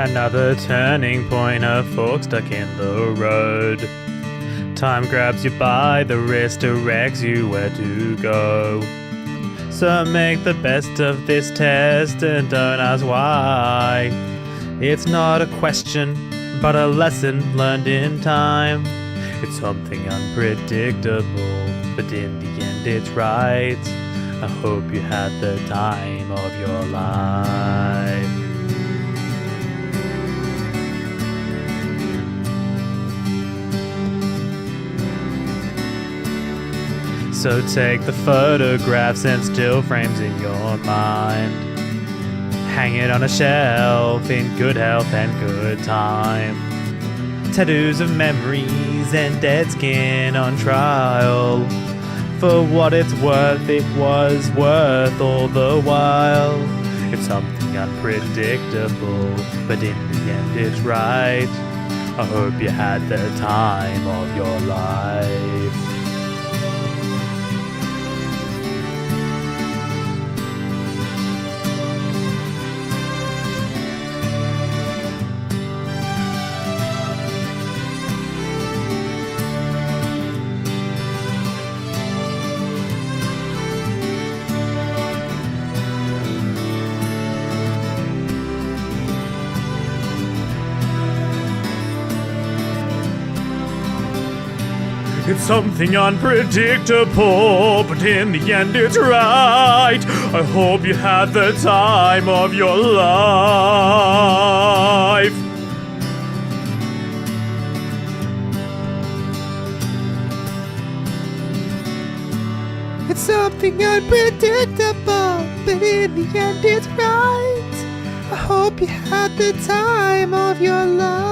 Another turning point, a fork stuck in the road. Time grabs you by the wrist, directs you where to go. So make the best of this test and don't ask why. It's not a question, but a lesson learned in time. It's something unpredictable, but in the end it's right. I hope you had the time of your life. So take the photographs and still frames in your mind. Hang it on a shelf in good health and good time. Tattoos of memories and dead skin on trial. For what it's worth, it was worth all the while. It's something unpredictable, but in the end it's right. I hope you had the time of your life. It's something unpredictable, but in the end it's right. I hope you had the time of your life. It's something unpredictable, but in the end it's right. I hope you had the time of your life.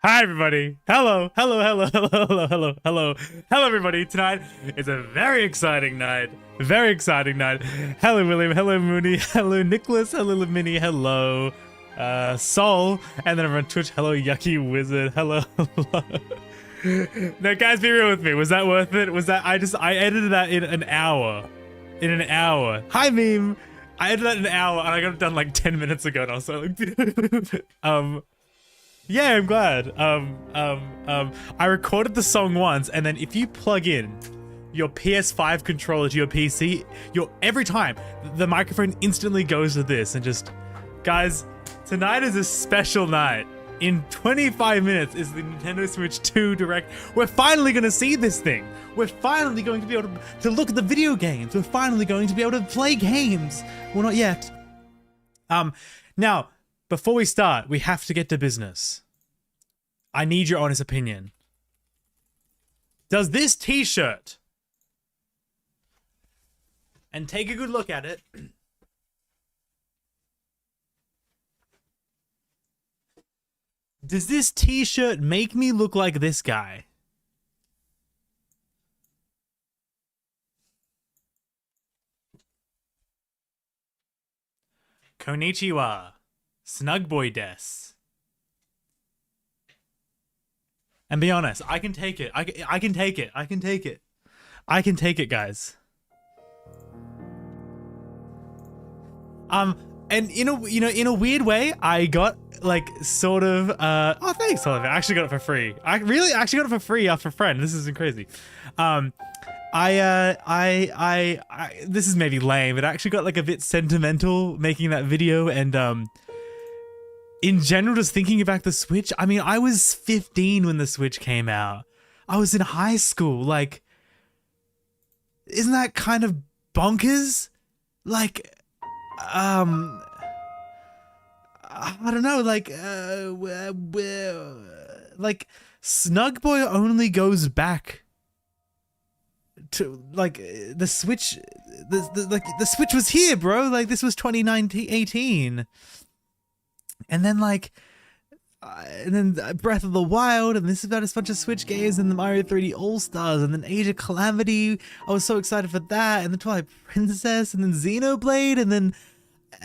Hi everybody. Hello everybody. Tonight is a very exciting night. Hello William, hello Mooney, hello Nicholas, hello Minnie, hello Sol, and then over on Twitch, hello Yucky Wizard, hello. Now guys, be real with me. Was that worth it? Was that I edited that in an hour. Hi Meme. I edited that in an hour and I got it done like 10 minutes ago and I was so like yeah, I'm glad. I recorded the song once, and then if you plug in your PS5 controller to your PC, every time the microphone instantly goes to this, and just, guys, tonight is a special night. In 25 minutes is the Nintendo Switch 2 Direct. We're finally going to see this thing. We're finally going to be able to look at the video games. We're finally going to be able to play games. Well, not yet. Now, before we start, we have to get to business. I need your honest opinion. Does this t-shirt, and take a good look at it, does this t-shirt make me look like this guy? Konnichiwa. Snugboy des. And be honest, I can take it. I can take it. I can take it. I can take it, guys. And in a weird way, I got like sort of oh, thanks, Oliver. I actually got it for free. I really actually got it for free off a friend. This is crazy. This is maybe lame, but I actually got like a bit sentimental making that video, and in general, just thinking about the Switch. I mean, I was 15 when the Switch came out. I was in high school. Like, isn't that kind of bonkers? Like, I don't know. Like Snugboy only goes back to like the Switch. The Switch was here, bro. Like, this was 2018. And then Breath of the Wild, and this is about a bunch of Switch games, and the Mario 3D All-Stars, and then Age of Calamity. I was so excited for that, and the Twilight Princess, and then Xenoblade, and then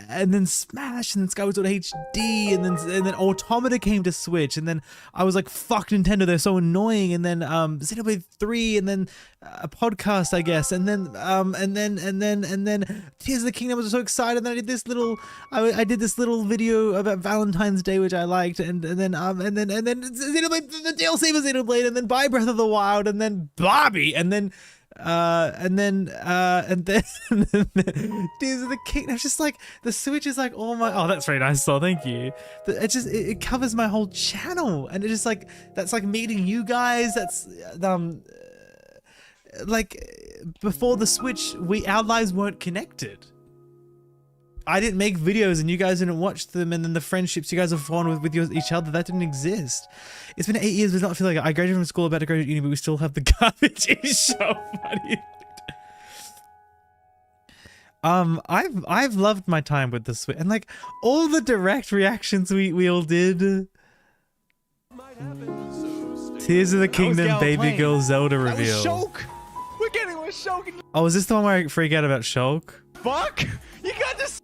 then Smash, and then Skyward Sword HD, and then Automata came to Switch, and then I was like, fuck Nintendo, they're so annoying, and then Xenoblade 3, and then a podcast, I guess, and then Tears of the Kingdom. I was so excited, and then I did this little video about Valentine's Day, which I liked, and then Xenoblade, the DLC for Xenoblade, and then buy Breath of the Wild, and then Barbie, and then Tears of the Kingdom. It's just like the Switch is like all my. Oh, that's very nice, so thank you. It covers my whole channel, and it just like that's like meeting you guys. That's like before the Switch, our lives weren't connected. I didn't make videos and you guys didn't watch them, and then the friendships you guys have formed with each other, that didn't exist. It's been 8 years, but it's not feel like it. I graduated from school, about to graduate uni, but we still have the garbage. It's so funny. I've loved my time with the Switch, and like all the direct reactions we all did. Tears of the Kingdom Baby Girl Zelda reveal. Shulk! We're getting with Shulk. Oh, is this the one where I freak out about Shulk? Fuck! You got this.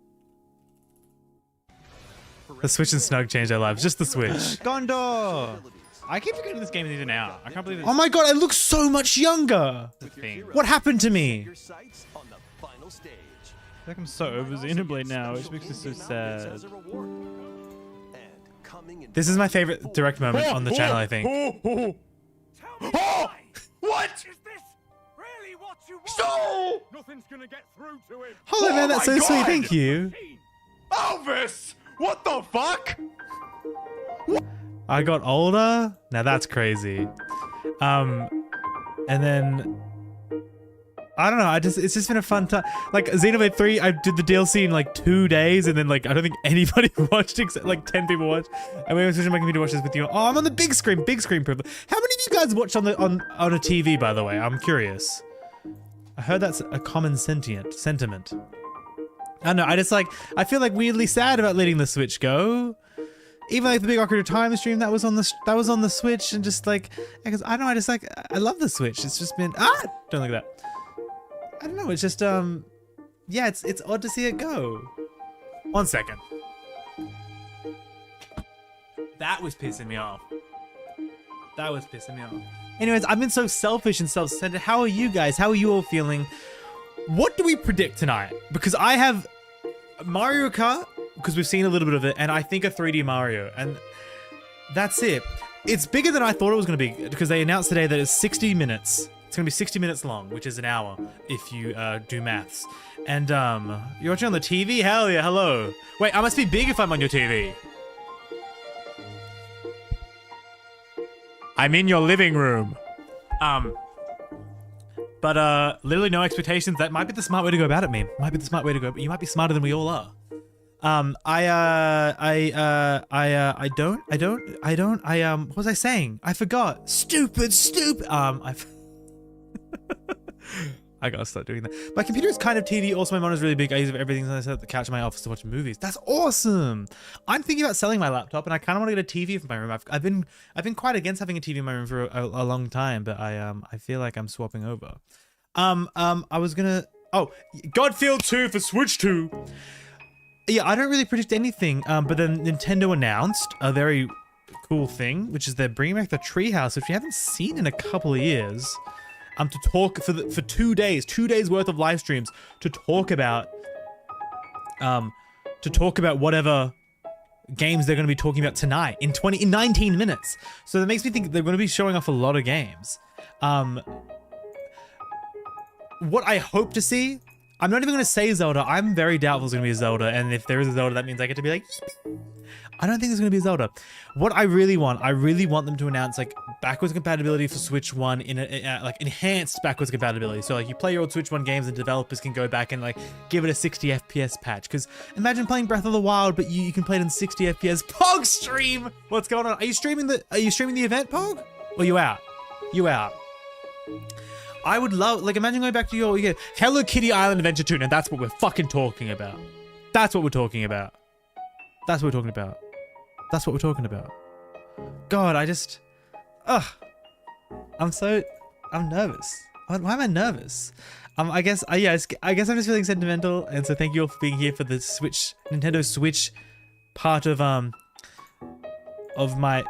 The Switch and Snug changed our lives. Just the Switch. Gondor! I keep forgetting this game is even out. I can't believe it. Oh my god, I look so much younger! What happened to me? I feel like I'm so over Xenoblade now, which makes me so sad. This is my favorite direct moment on the channel, I think. What? Is this really what you want? So? Nothing's gonna get through to him. Holy man, that's so my sweet, God! thank you. Elvis! What the fuck? I got older? Now that's crazy. And then I don't know, it's just been a fun time. Like Xenoblade 3, I did the DLC in like 2 days, and then like I don't think anybody watched except like 10 people watched. And we were switching my computer to watch this with you. Oh, I'm on the big screen privilege. How many of you guys watch on a TV, by the way? I'm curious. I heard that's a common sentiment. I don't know, I feel like weirdly sad about letting the Switch go. Even like the Big Ocarina of Time stream that was on the Switch, and just like, because I don't know, I love the Switch. It's just been don't look at that. I don't know, it's just yeah, it's odd to see it go. 1 second. That was pissing me off. Anyways, I've been so selfish and self-centered. How are you guys? How are you all feeling? What do we predict tonight? Because I have Mario Kart, because we've seen a little bit of it, and I think a 3D Mario, and that's it. It's bigger than I thought it was going to be, because they announced today that it's 60 minutes. It's going to be 60 minutes long, which is an hour if you do maths. And you're watching on the TV? Hell yeah, hello. Wait, I must be big if I'm on your TV. I'm in your living room. But literally no expectations. That might be the smart way to go about it, meme. Might be the smart way to go. But you might be smarter than we all are. What was I saying? I forgot. Stupid. I gotta start doing that. My computer is kind of TV. Also, my monitor's really big. I use everything I set up the couch in my office to watch movies. That's awesome. I'm thinking about selling my laptop, and I kind of want to get a TV for my room. I've been quite against having a TV in my room for a long time, but I feel like I'm swapping over. I was gonna. Oh, Godfield 2 for Switch 2. Yeah, I don't really predict anything. But then Nintendo announced a very cool thing, which is they're bringing back the Treehouse, which we haven't seen in a couple of years. To talk for 2 days, 2 days worth of live streams to talk about whatever games they're going to be talking about tonight in 19 minutes. So that makes me think they're going to be showing off a lot of games. What I hope to see, I'm not even going to say Zelda. I'm very doubtful it's going to be a Zelda, and if there is a Zelda, that means I get to be like, yippee. I don't think there's going to be a Zelda. What I really want them to announce like backwards compatibility for Switch 1 in like enhanced backwards compatibility. So like you play your old Switch 1 games and developers can go back and like give it a 60 FPS patch. Because imagine playing Breath of the Wild, but you can play it in 60 FPS. Pog stream! What's going on? Are you streaming the event, Pog? Or you out? You out. I would love, like, imagine going back to your Hello Kitty Island Adventure 2. Now that's what we're fucking talking about. That's what we're talking about. That's what we're talking about. That's what we're talking about. God, I'm nervous. Why am I nervous? I guess yeah, I guess I'm just feeling sentimental, and so thank you all for being here for the Nintendo Switch part of my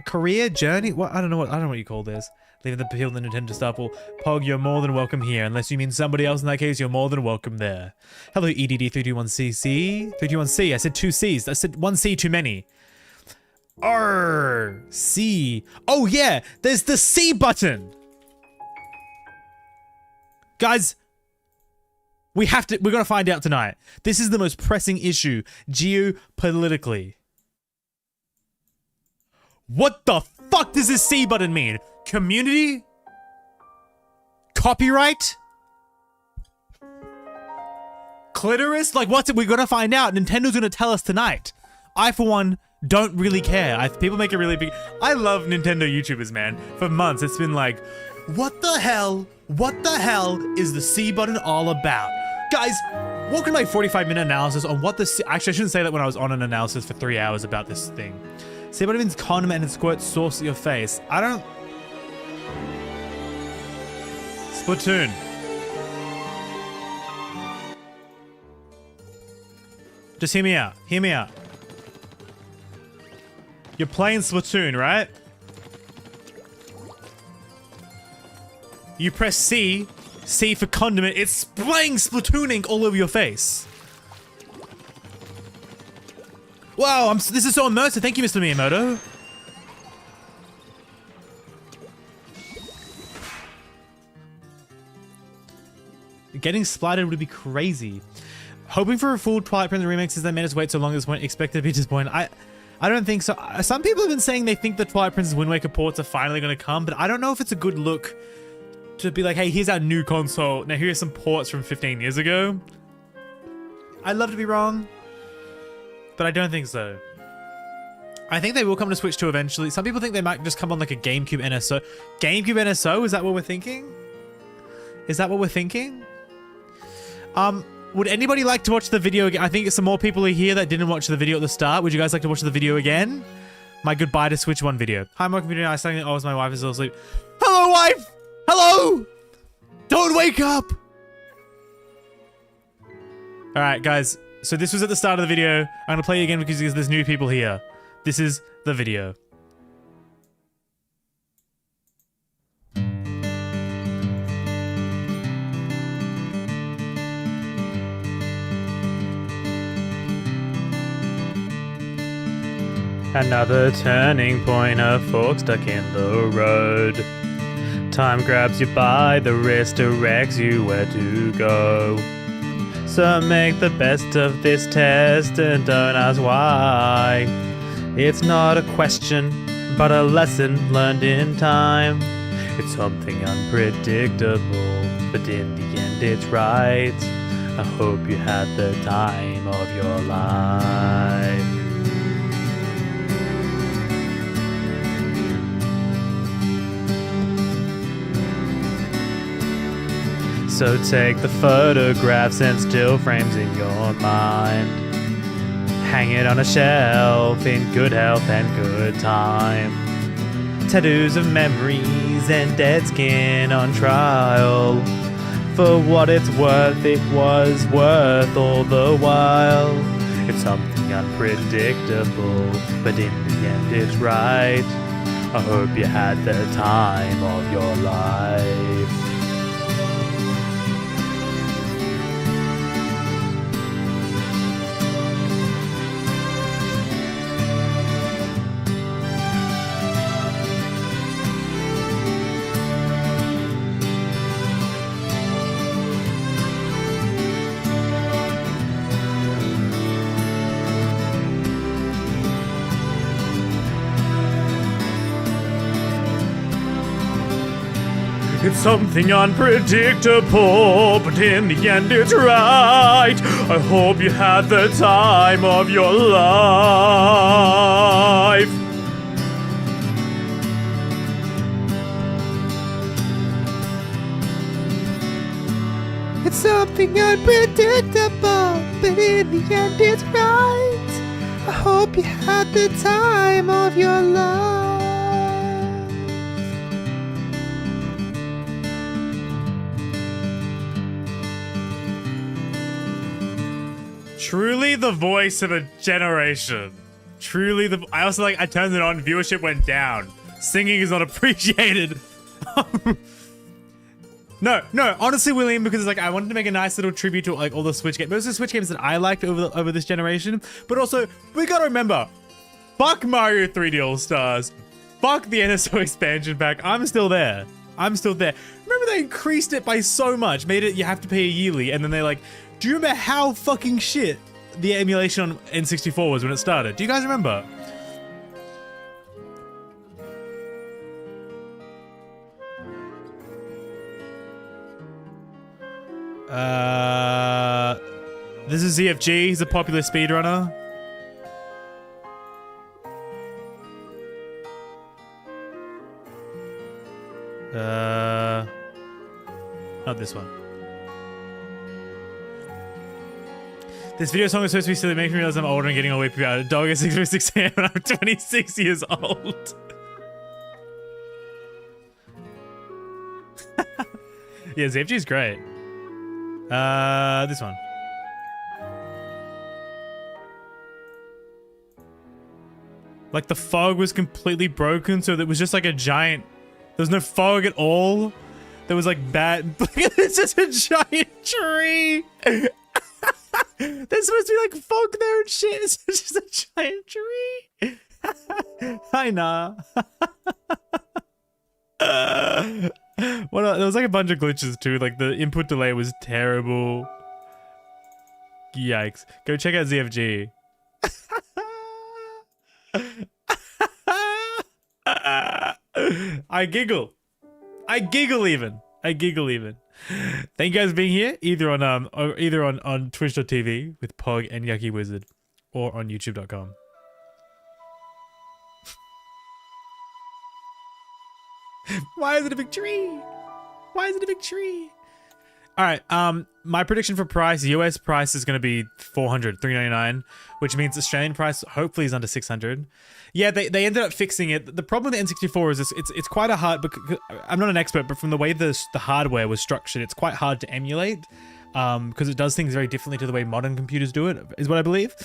career journey. What I don't know what you call this. Leaving the people in the Nintendo staple. Pog, you're more than welcome here. Unless you mean somebody else in that case, you're more than welcome there. Hello, EDD321CC. 321C. I said 2 C's. I said 1 C too many. R C. Oh yeah, there's the C button. Guys, we're gonna find out tonight. This is the most pressing issue geopolitically. What the fuck does this C button mean? Community? Copyright? Clitoris? Like, what's it? We're gonna find out. Nintendo's gonna tell us tonight. I, for one, don't really care. People make it really big. I love Nintendo YouTubers, man. For months, it's been like, what the hell is the C button all about? Guys, welcome to my 45-minute analysis on what the C... Actually, I shouldn't say that when I was on an analysis for 3 hours about this thing. C button means condom and it squirts sauce at your face. I don't... Splatoon. Just hear me out. Hear me out. You're playing Splatoon, right? You press C. C for condiment. It's playing Splatoon ink all over your face. Wow, this is so immersive. Thank you, Mr. Miyamoto. Getting splattered would be crazy. Hoping for a full Twilight Princess remix since they made us wait so long at this point. Expected to be disappointed. I don't think so. Some people have been saying they think the Twilight Princess Wind Waker ports are finally going to come, but I don't know if it's a good look to be like, hey, here's our new console. Now here's some ports from 15 years ago. I'd love to be wrong, but I don't think so. I think they will come to Switch 2 eventually. Some people think they might just come on like a GameCube NSO. GameCube NSO? Is that what we're thinking? Is that what we're thinking? Would anybody like to watch the video again? I think some more people are here that didn't watch the video at the start. Would you guys like to watch the video again? My goodbye to Switch 1 video. Hi, my computer. I was saying, oh, my wife is still asleep. Hello, wife! Hello! Don't wake up! Alright, guys. So this was at the start of the video. I'm gonna play it again because there's new people here. This is the video. Another turning point, a fork stuck in the road. Time grabs you by the wrist, directs you where to go. So make the best of this test and don't ask why. It's not a question, but a lesson learned in time. It's something unpredictable, but in the end it's right. I hope you had the time of your life. So take the photographs and still frames in your mind. Hang it on a shelf in good health and good time. Tattoos of memories and dead skin on trial. For what it's worth, it was worth all the while. It's something unpredictable, but in the end it's right. I hope you had the time of your life. It's something unpredictable, but in the end it's right. I hope you had the time of your life. It's something unpredictable, but in the end it's right. I hope you had the time of your life. Truly the voice of a generation. Truly the. I also like. I turned it on. Viewership went down. Singing is not appreciated. No. Honestly, William, because like I wanted to make a nice little tribute to like all the Switch games, most of the Switch games that I liked over this generation. But also, we gotta remember, fuck Mario 3D All Stars, fuck the NSO expansion pack. I'm still there. Remember they increased it by so much, made it you have to pay a yearly, and then they like. Do you remember how fucking shit the emulation on N64 was when it started? Do you guys remember? This is ZFG. He's a popular speedrunner. Not this one. This video song is supposed to be silly, making me realize I'm older and getting all weepy about it. Dog is 6 a.m. and I'm 26 years old. Yeah, ZFG's great. This one. Like the fog was completely broken, so there was just like a giant. There was no fog at all. There was like bad. It's just a giant tree. There's supposed to be like fog there and shit. It's just a giant tree. Hi, nah. What else? There was like a bunch of glitches too. Like the input delay was terrible. Yikes. Go check out ZFG. I giggle. I giggle even. Thank you guys for being here, either on Twitch.tv with Pog and Yucky Wizard, or on YouTube.com. Why is it a big tree? All right. My prediction for price: US price is going to be $399, which means Australian price hopefully is under 600. Yeah, they ended up fixing it. The problem with the N64 is it's quite a hard. Because I'm not an expert, but from the way the hardware was structured, it's quite hard to emulate. Because it does things very differently to the way modern computers do it, is what I believe.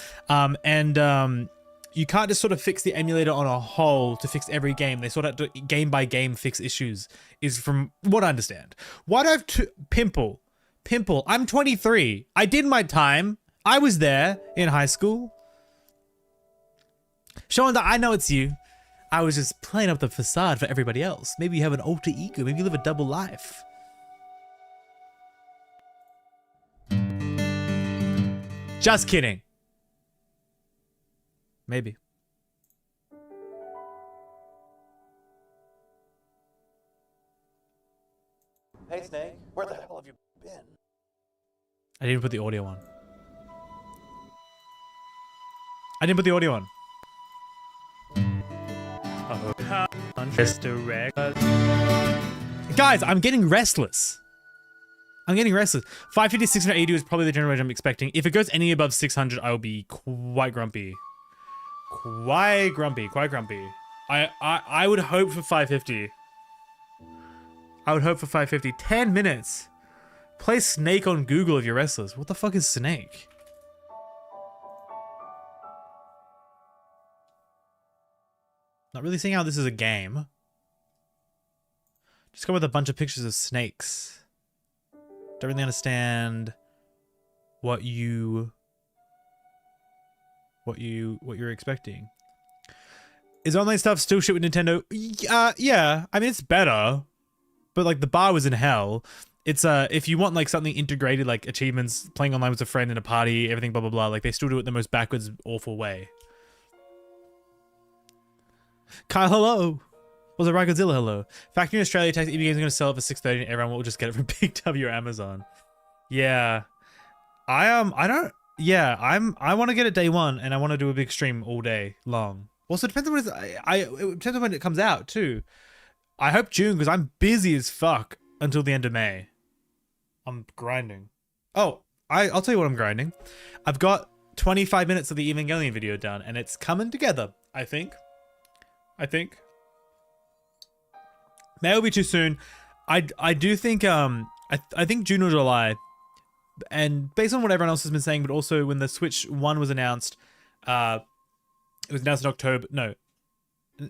You can't just sort of fix the emulator on a whole to fix every game. They sort of have to game by game fix issues, is from what I understand. Why do I have to Pimple? I'm 23. I did my time. I was there in high school. Showing that I know it's you. I was just playing up the facade for everybody else. Maybe you have an alter ego. Maybe you live a double life. Just kidding. Maybe. Hey Snake, where the hell have you been? I didn't put the audio on. Guys, I'm getting restless. 550, 680 is probably the general range I'm expecting. If it goes any above 600, I will be quite grumpy. Quite grumpy. I would hope for 550. 10 minutes. Play Snake on Google if you're restless. What the fuck is Snake? Not really seeing how this is a game. Just go with a bunch of pictures of snakes. Don't really understand what you're expecting. Is online stuff still shit with Nintendo? Yeah. I mean, it's better, but like the bar was in hell. It's if you want like something integrated, like achievements, playing online with a friend in a party, everything, blah blah blah. Like they still do it the most backwards, awful way. Kyle, hello. Was it Godzilla? Hello. Factory in Australia, tax EV games are going to sell it for $6.30 and everyone will just get it from Big W or Amazon. Yeah. I want to get it day one and I want to do a big stream all day long. Also, it depends on it depends on when it comes out too. I hope June because I'm busy as fuck until the end of May. I'm grinding. Oh, I'll tell you what I'm grinding. I've got 25 minutes of the Evangelion video done and it's coming together, I think. May will be too soon. I do think I think June or July. and based on what everyone else has been saying, but also when the Switch 1 was announced, it was announced in October. No,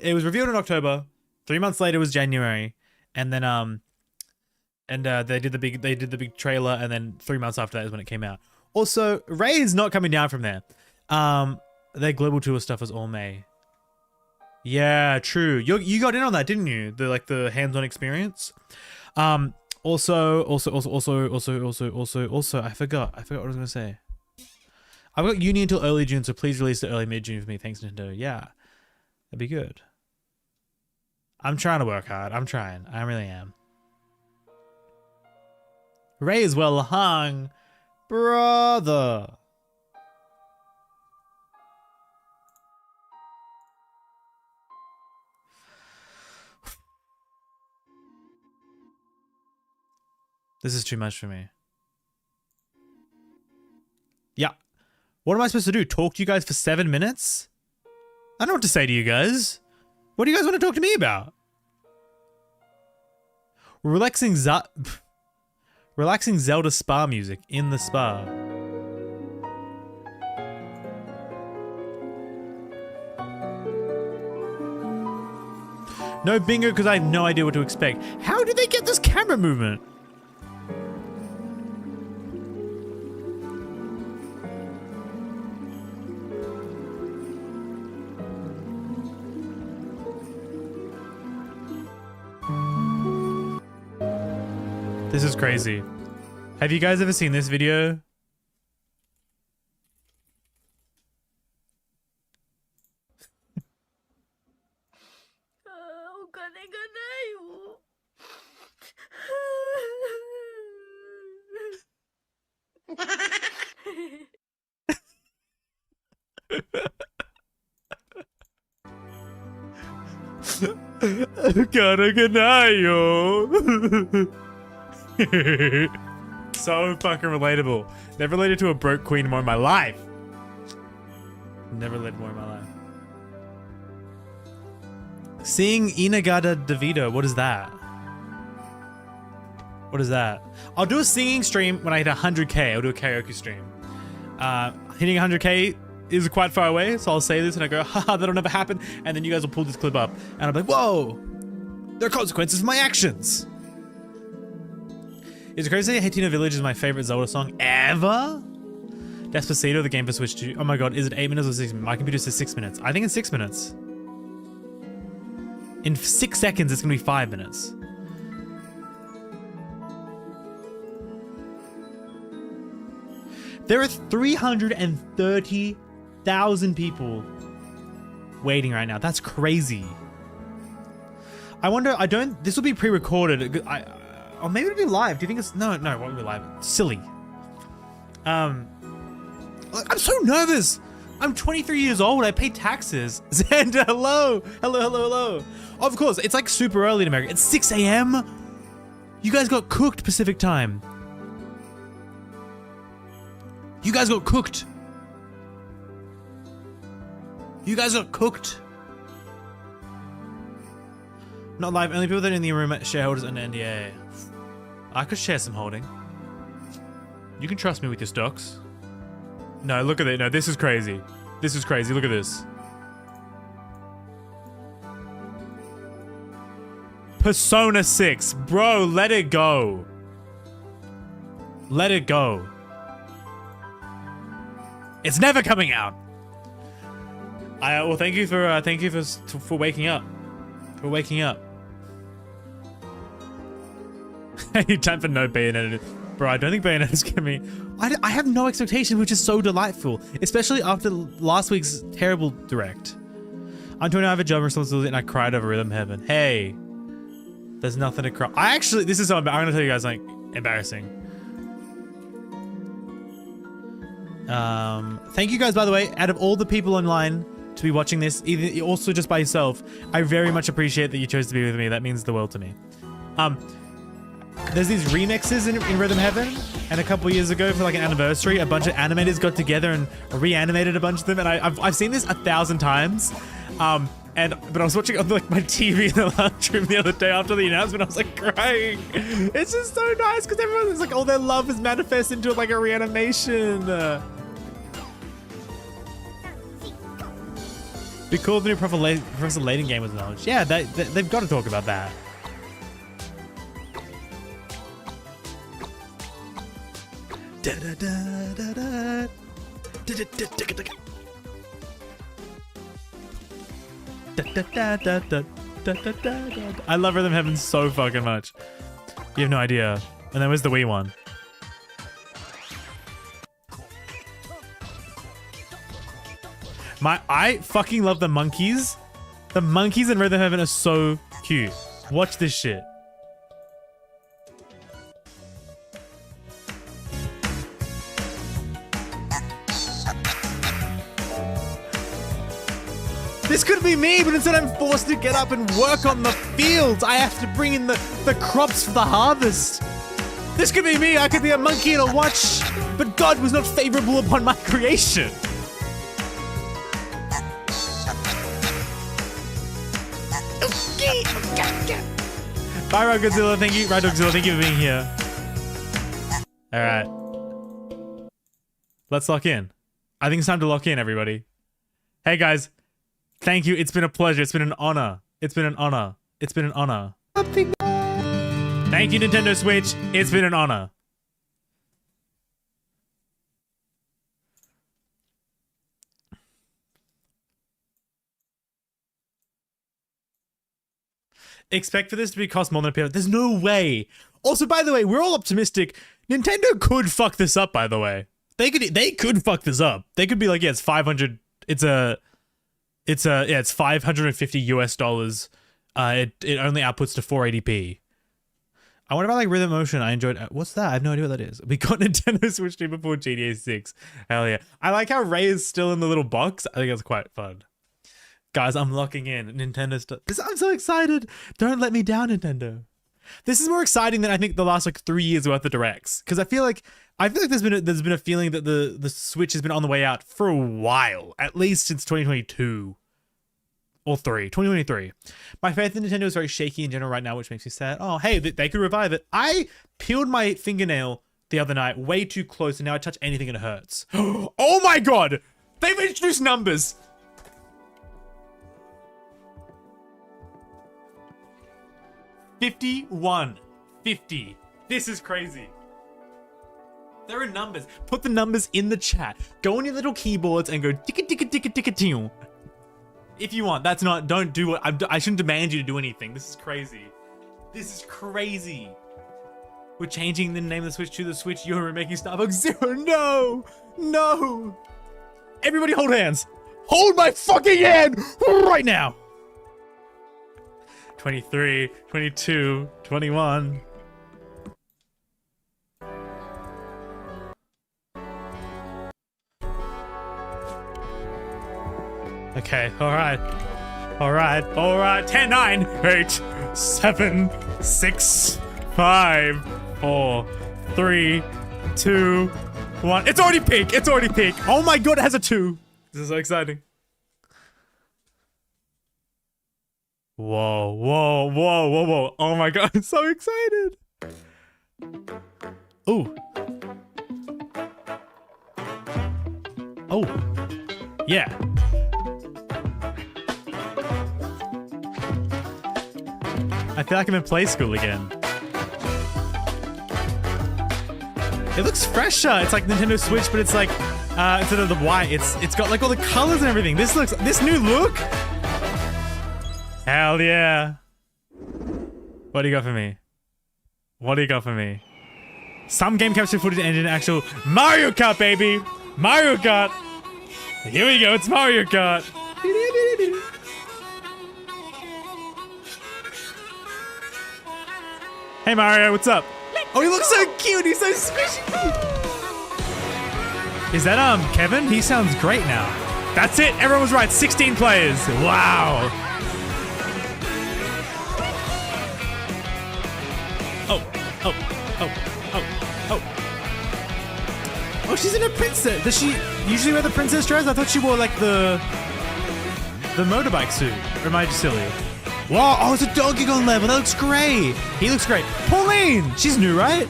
it was revealed in October. 3 months later was January, and then they did the big trailer, and then 3 months after that is when it came out. Also, Ray is not coming down from there. Their global tour stuff was all May. Yeah, true. You got in on that, didn't you? The hands-on experience. Also, I forgot what I was gonna say. I've got uni until early June, so please release it early mid-June for me. Thanks, Nintendo. Yeah, that'd be good. I'm trying to work hard. I'm trying. I really am. Ray is well hung, brother. This is too much for me. Yeah. What am I supposed to do? Talk to you guys for 7 minutes? I don't know what to say to you guys. What do you guys want to talk to me about? Relaxing Zelda spa music in the spa. No bingo because I have no idea what to expect. How did they get this camera movement? This is crazy. Have you guys ever seen this video? So fucking relatable. Never related to a broke queen more in my life. Never lived more in my life. Seeing Inagata Davido, what is that? What is that? I'll do a singing stream when I hit 100k. I'll do a karaoke stream. Hitting 100k is quite far away, so I'll say this and I go, haha, that'll never happen. And then you guys will pull this clip up and I'll be like, whoa, there are consequences for my actions. Is it crazy? Hatino Village is my favorite Zelda song ever? Despacito, the game for Switch 2. Oh my god, is it 8 minutes or 6 minutes? My computer says 6 minutes. I think it's 6 minutes. In 6 seconds, it's gonna be 5 minutes. There are 330,000 people waiting right now. That's crazy. I wonder, this will be pre-recorded. Or maybe it'll be live. Do you think it's, no, it won't be live. It's silly. I'm so nervous. I'm 23 years old. I pay taxes. Xander, hello. Hello. Of course, it's like super early in America. It's 6 a.m. You guys got cooked Pacific time. You guys got cooked. Not live. Only people that are in the room, shareholders and NDA. I could share some holding. You can trust me with your stocks. No, look at it. No, this is crazy. This is crazy. Look at this. Persona 6. Bro, let it go. Let it go. It's never coming out. Well, thank you for waking up. For waking up. Time for no Bayonetta. Bro, I don't think Bayonetta's gonna be... I have no expectation, which is so delightful. Especially after last week's terrible direct. I'm 20, I have a job responsibility and I cried over Rhythm Heaven. Hey. There's nothing to cry. This is so I'm gonna tell you guys, like, embarrassing. Thank you guys, by the way, out of all the people online to be watching this, either also just by yourself, I very much appreciate that you chose to be with me. That means the world to me. There's these remixes in Rhythm Heaven, and a couple years ago for like an anniversary, a bunch of animators got together and reanimated a bunch of them, and I've seen this 1,000 times. but I was watching on like my TV in the lounge room the other day after the announcement. I was like crying. It's just so nice because everyone's like, all their love is manifest into like a reanimation. Be cool if the new Professor Layton game was acknowledged. Yeah, they've got to talk about that. I love Rhythm Heaven so fucking much. You have no idea. And then where's the Wii one? I fucking love the monkeys. The monkeys in Rhythm Heaven are so cute. Watch this shit. This could be me, but instead I'm forced to get up and work on the fields. I have to bring in the crops for the harvest. This could be me. I could be a monkey in a watch, but God was not favorable upon my creation. Bye, Rod Godzilla. Thank you, Rod Godzilla. Thank you for being here. All right, let's lock in. I think it's time to lock in, everybody. Hey guys, thank you. It's been a pleasure. It's been an honor. It's been an honor. It's been an honor. Thank you, Nintendo Switch. It's been an honor. Expect for this to be cost more than a PS. There's no way. Also, by the way, we're all optimistic. Nintendo could fuck this up, by the way. They could fuck this up. They could be like, yeah, it's 500. It's 550 US dollars. It only outputs to 480p. I wonder about like Rhythm Motion. I enjoyed. What's that? I have no idea what that is. We got Nintendo Switch 2 before GTA 6. Hell yeah. I like how Ray is still in the little box. I think that's quite fun. Guys, I'm locking in. Nintendo stuff. I'm so excited. Don't let me down, Nintendo. This is more exciting than I think the last like 3 years worth of directs. Because I feel like there's been a feeling that the Switch has been on the way out for a while, at least since 2022 or 2023. My faith in Nintendo is very shaky in general right now, which makes me sad. Oh, hey, they could revive it. I peeled my fingernail the other night way too close, and now I touch anything and it hurts. Oh my god, they've introduced numbers. 51, 50. This is crazy. There are numbers. Put the numbers in the chat. Go on your little keyboards and go ticka ticka ticka ticka ting. If you want. That's not. Don't do what. I shouldn't demand you to do anything. This is crazy. This is crazy. We're changing the name of the Switch to the Switch. You're remaking Starbucks Zero. No, no. Everybody, hold hands. Hold my fucking hand right now. 23, 22, 21. Okay, alright. Alright, alright. 10, 9, 8, 7, 6, 5, 4, 3, 2, 1. It's already pink. It's already pink. Oh my god, it has a 2. This is so exciting. Whoa, whoa, whoa, whoa, whoa. Oh my god, I'm so excited. Ooh. Oh. Yeah. I feel like I'm in play school again. It looks fresher. It's like Nintendo Switch, but it's like instead of the white, it's got like all the colors and everything. This new look. Hell yeah. What do you got for me? What do you got for me? Some game capture footage engine actual Mario Kart, baby. Mario Kart. Here we go. It's Mario Kart. Hey Mario, what's up? Oh, he looks so cute. He's so squishy. Is that Kevin? He sounds great now. That's it. Everyone was right. 16 players. Wow. Oh, she's in a princess. Does she usually wear the princess dress? I thought she wore like the... the motorbike suit? Or am I just silly? Whoa, oh, it's a Donkey Kong level. That looks great. He looks great. Pauline, she's new, right?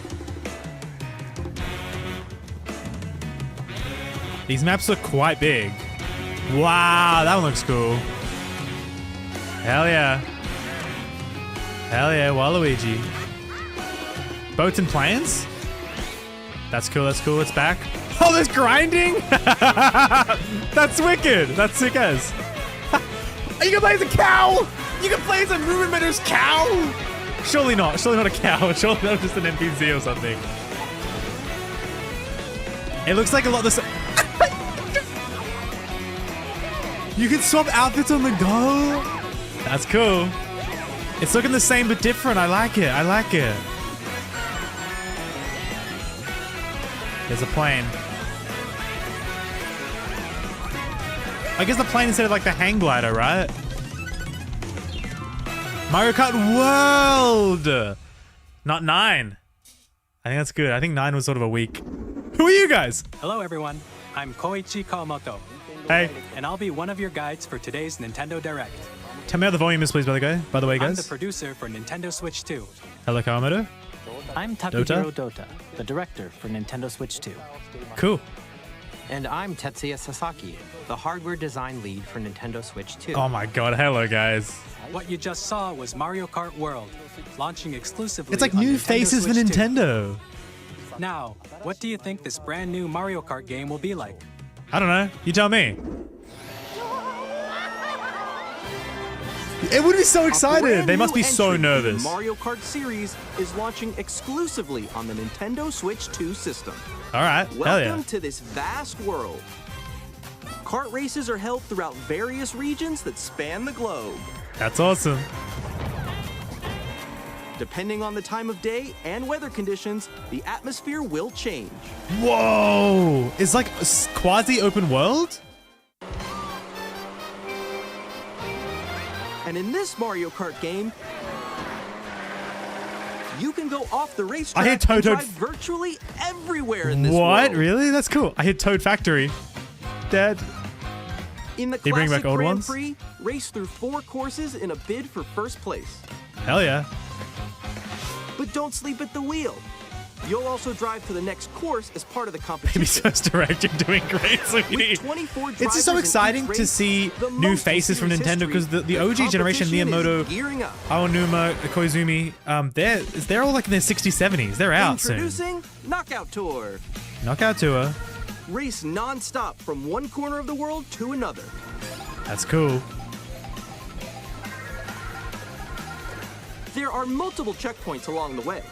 These maps look quite big. Wow, that one looks cool. Hell yeah. Hell yeah, Waluigi. Boats and planes? That's cool, that's cool. It's back. Oh, there's grinding? That's wicked. That's sick as. You can play as a cow! You can play as a Movement Matters cow! Surely not. Surely not a cow. Surely not just an NPC or something. It looks like a lot of the... You can swap outfits on the go? That's cool. It's looking the same but different. I like it. I like it. There's a plane. I guess the plane instead of like the hang glider, right? Mario Kart World! Not 9. I think that's good. I think 9 was sort of a week. Who are you guys? Hello everyone, I'm Koichi Kawamoto, Hey. and I'll be one of your guides for today's Nintendo Direct. Tell me how the volume is, please, by the way, I'm the guys. producer for Nintendo Switch 2. Hello, Kawamoto. I'm Takahiro Dota, the director for Nintendo Switch 2. Cool. And I'm Tetsuya Sasaki, the hardware design lead for Nintendo Switch 2. Oh my god, hello, guys. What you just saw was Mario Kart World, launching exclusively It's like on new Nintendo faces for Switch 2. Nintendo. Now, what do you think this brand new Mario Kart game will be like? I don't know. You tell me. It would be so excited. They must be so nervous. The Mario Kart series is launching exclusively on the Nintendo Switch 2 system. All right. Hell Welcome yeah. to this vast world. Kart races are held throughout various regions that span the globe. That's awesome. Depending on the time of day and weather conditions, the atmosphere will change. Whoa. It's like a quasi open world? And in this Mario Kart game, you can go off the racetrack I hear and Toad drive virtually everywhere in this world. What? Really? That's cool. I hit Toad Factory. Dead. In the They bring classic back old Grand ones? Prix, race through 4 courses in a bid for first place. Hell yeah. But don't sleep at the wheel. You'll also drive to the next course as part of the competition. Baby First Direct, you're doing great, sweetie. With 24 It's just so drivers in exciting each to race, see the new most faces from series Nintendo because history, the OG generation, competition is Miyamoto, gearing up. Aonuma, Koizumi, they're all like in their 60s, 70s. They're out soon. Introducing Knockout Tour. Knockout Tour. Race non-stop from one corner of the world to another. That's cool. There are multiple checkpoints along the way.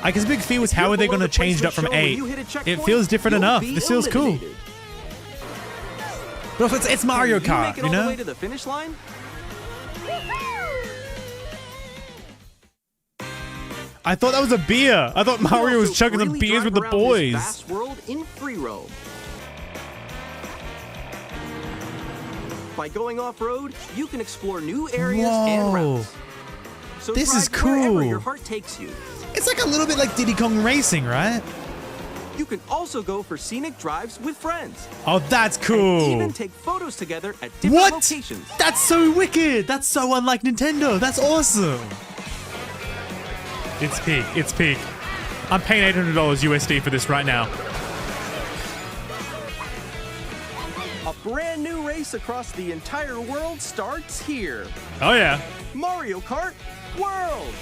I guess the big fear was If how you're are they below going to the change it up from placement shown 8? when you hit a It checkpoint, feels different you'll enough. be This feels cool. eliminated. But also, it's Mario Can you Kart, make it you all the know? way to the finish line? I thought that was a beer. I thought Mario was chugging some freely beers with drive the around this boys. vast world in free roam. By going off-road, you can explore new areas and Whoa. routes. So This is drive wherever cool. your heart takes you. It's like a little bit like Diddy Kong Racing, right? You can also go for scenic drives with friends. Oh, that's And cool. even take photos together at different What? locations. That's so wicked. That's so unlike Nintendo. That's awesome. It's peak. It's peak. I'm paying $800 USD for this right now. A brand new race across the entire world starts here. Oh, yeah. Mario Kart World!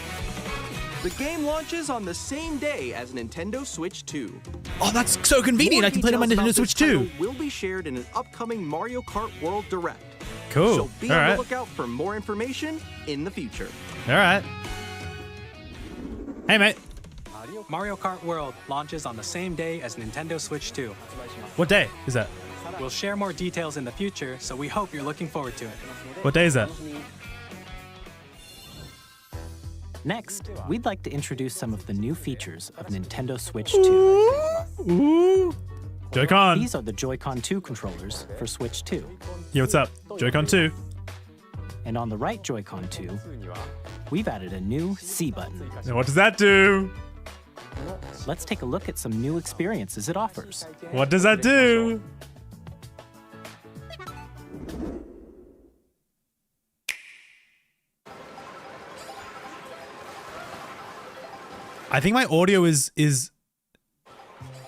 The game launches on the same day as Nintendo Switch 2. Oh, that's so convenient. More I can play it on my details Nintendo about Switch this title too. will be shared in an upcoming Mario Kart World Direct. Cool. So be All on right. the lookout for more information in the future. All right. Hey, mate. Mario Kart World launches on the same day as Nintendo Switch 2. What day is that? We'll share more details in the future, so we hope you're looking forward to it. What day is that? Next, we'd like to introduce some of the new features of Nintendo Switch 2. Ooh. Joy-Con. These are the Joy-Con 2 controllers for Switch 2. Yo, what's up? Joy-Con 2. And on the right Joy-Con 2, we've added a new C button. Now, what does that do? Let's take a look at some new experiences it offers. What does that do? I think my audio is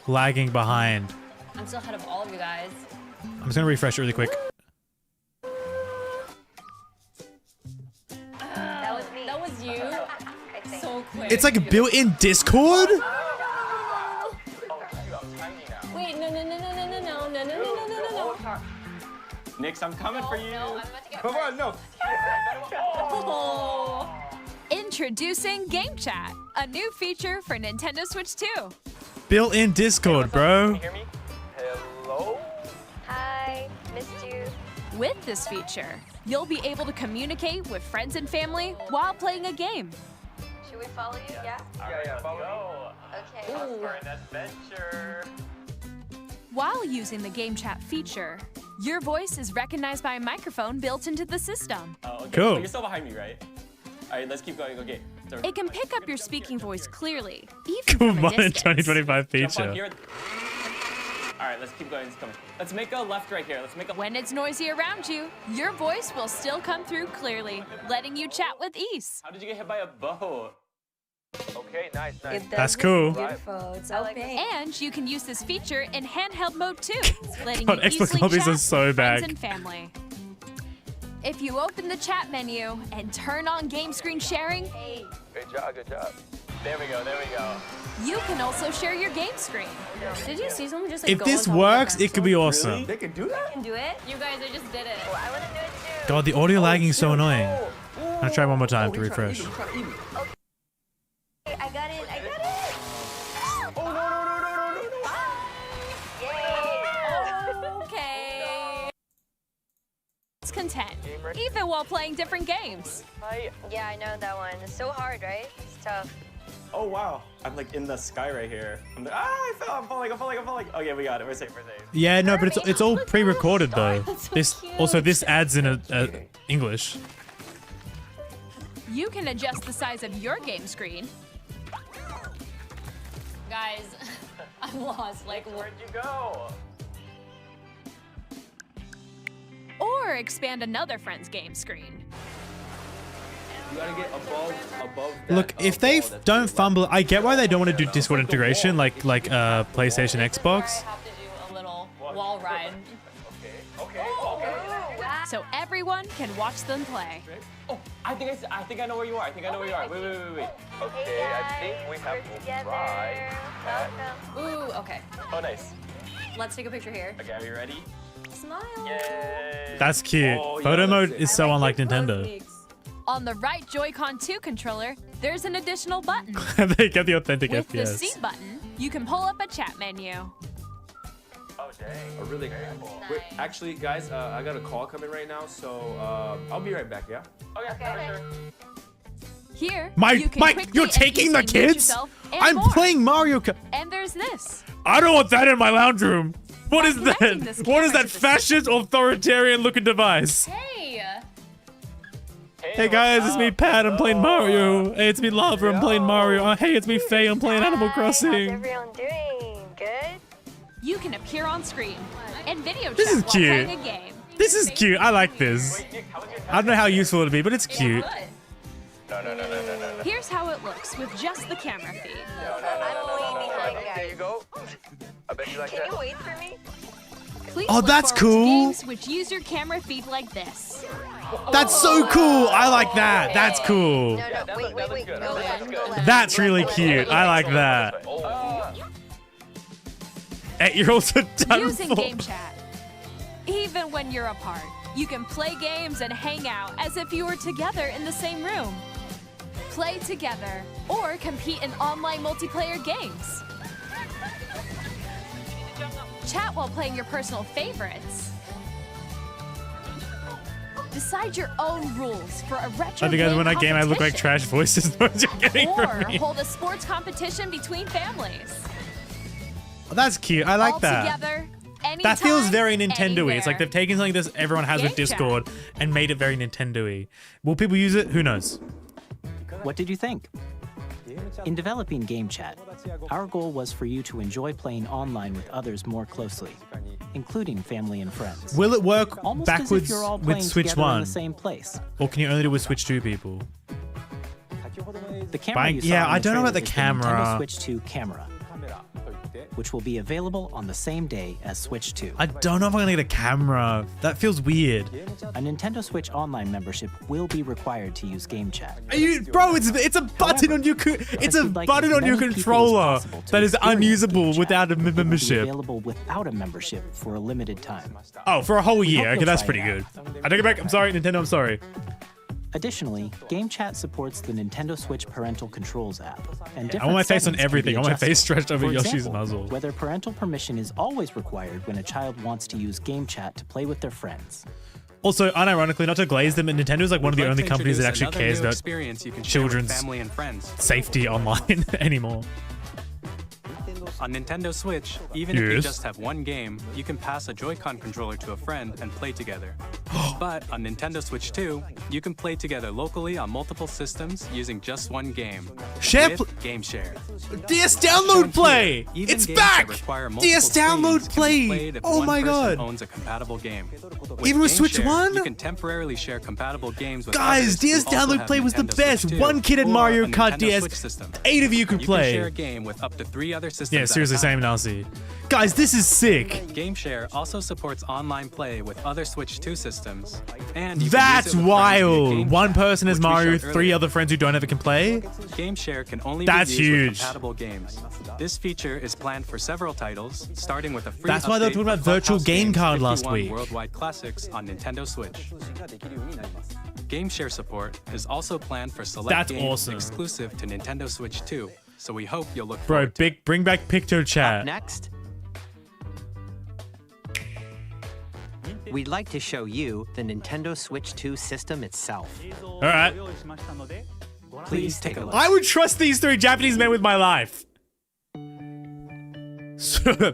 lagging behind. I'm still ahead of all of you guys. I'm just gonna refresh it really quick. That was me. That was you. So quick. It's like a built-in Discord? Wait, no. Nix, I'm coming for you. No, I'm about to get Come on, no. Oh. Introducing Game Chat, a new feature for Nintendo Switch 2. Built-in Discord, bro. Can you hear me? Hello? Hi, missed you. With this feature, you'll be able to communicate with friends and family while playing a game. Should we follow you? Yeah. Yeah, follow me. Okay. Off for an adventure. While using the Game Chat feature, your voice is recognized by a microphone built into the system. Oh, okay. Cool. So you're still behind me, right? All right, let's keep going. Okay. So It can pick up your speaking voice clearly, even from Come a on, distance. 2025 jump on feature. here. All right, let's keep going. It's coming. Let's make a left right here. Let's make a. When it's noisy around you, your voice will still come through clearly, letting you chat with ease. How did you get hit by a boat? Okay, nice. That's cool. Beautiful. It's okay. And you can use this feature in handheld mode too, letting God, you Xbox easily lobbies chat are so with friends back. and family. If you open the chat menu and turn on game screen sharing, Good job. There we go. you can also share your game screen. Did you see someone just like If go this on top of works, the it could be awesome. They can do that? can do it? You guys, I just did it. I want to do it too. God, the audio lagging is so annoying. I'll try one more time to refresh. I got it. Oh, no. Okay. It's content, even while playing different games. Yeah, I know that one. It's so hard, right? It's tough. Oh, wow. I'm like in the sky right here. I'm like, I fell. I'm falling. Okay, we got it. We're safe. Yeah, no, but it's all pre-recorded though. That's so This cute. also this adds in a English. You can adjust the size of your game screen, Guys, I'm lost. Like, Where'd you go? or expand another friend's game screen. You gotta get above that. Look, if they don't fumble, I get why they don't want to do Discord integration like PlayStation, Xbox. I have to do a little wall ride. Okay. So everyone can watch them play. Oh, I think I know where you are. Wait. Okay, I think we have to try. Ooh, okay. Oh, nice. Let's take a picture here. Okay, are you ready? Smile. Yay. That's cute. Oh, yeah, Photo that's mode it. is so unlike Nintendo. On the right Joy-Con 2 controller, there's an additional button. They get the authentic With the FPS. C button, you can pull up a chat menu. Oh, dang. A really Wait, actually, guys, I got a call coming right now, so I'll be right back. Yeah. Okay. Sure. Here, Mike, you can Mike, quickly you're and taking the easily mute kids? yourself and I'm more. playing Mario Kart. And there's this. I don't want that in my lounge room. What is that? connecting this What is camera that to the fascist authoritarian looking device? Hey. Hey guys, it's me Pat, I'm playing Mario. Hey, it's me Lava, I'm playing Mario. Oh, hey, it's me Faye, I'm playing Animal Crossing. everyone doing? Good? You can appear on screen and video chat This is while cute. playing a game. This is cute, I like this. I don't know how useful it'll be, but it's cute. No. Here's how it looks with just the camera feed. I'm way behind, There guys. you go. I bet you like Can that. you wait for me? Please Oh, look that's forward to cool. Games which use your camera feed like this. That's so cool. I like that. That's cool. No, wait. Go left. That's really cute. I like that. 8-year-olds are done Using for. Game Chat. Even when you're apart, you can play games and hang out as if you were together in the same room. Play together or compete in online multiplayer games. Chat while playing your personal favorites. Decide your own rules for a retro I think game when I game, I look like competition. trash voices. What you're getting Or from me? hold a sports competition between families. Oh, that's cute. I like All that. together, That feels anytime, very Nintendo-y. It's like anywhere. they've taken something this everyone has with Game chat. Discord and made it very Nintendo-y. Will people use it? Who knows? What did you think? In developing Game Chat, our goal was for you to enjoy playing online with others more closely, including family and friends. Will it work Almost as if backwards you're all with playing Switch together in 1? the same place. Or can you only do it with Switch 2 people? The camera you saw Yeah, in I don't know about trailer the is camera. Nintendo Switch 2 camera, which will be available on the same day as Switch 2. I don't know if I'm gonna get a camera. That feels weird. A Nintendo Switch Online membership will be required to use game chat. Are you, bro? It's a button on your it's a If you'd like button as on your many people as controller possible to that is experience unusable game chat, without a it will be membership. available without a membership for a limited time. Oh, for a whole We year. hope Okay, you'll that's try pretty it good. I take it back. I'm sorry, Nintendo. I'm sorry. Additionally, Game Chat supports the Nintendo Switch Parental Controls app. And I want my face on different settings can be everything. I want my face adjusted. stretched over For Yoshi's example, muzzle. Whether parental permission is always required when a child wants to use Game Chat to play with their friends. Also, unironically, not to glaze them, but Nintendo's like one of the only companies that actually cares about experience you can share with children's family and friends. safety online anymore. On Nintendo Switch, even if you Yes. just have one game, you can pass a Joy-Con controller to a friend and play together. But on Nintendo Switch 2, you can play together locally on multiple systems using just one game. Share with Game Share. DS Download Play! Even It's games back! that require multiple DS Download screens can be Play! played if Oh one my person god! owns a compatible game. Even with Game Switch Share, 1? you can temporarily share compatible games with Guys, others who DS also Download have Play was the Nintendo best. Switch 2 One kid in or Mario a Kart Nintendo DS. Switch system. 8 of you could You play. can share a game with up to 3 other systems. Yeah, at a seriously, time. same Nasi. Guys, this is sick. Game Share also supports online play with other Switch 2 systems. And you can That's use it with friends via wild. Game One Chat, person is which we Mario, showed 3 earlier. other friends who don't have it can play. Game Share can only That's be used huge. with compatible games. This feature is planned for several titles, starting with a free That's why they were update talking about of Virtual Clubhouse Game Games Card last 51 week. Worldwide Classics on Nintendo Switch. Game Share support is also planned for select That's games awesome. exclusive to Nintendo Switch 2, so we hope you'll look Bro, forward to it. bring back Picto Chat. Next, we'd like to show you the Nintendo Switch 2 system itself. All right. Please take a look. I would trust these 3 Japanese men with my life.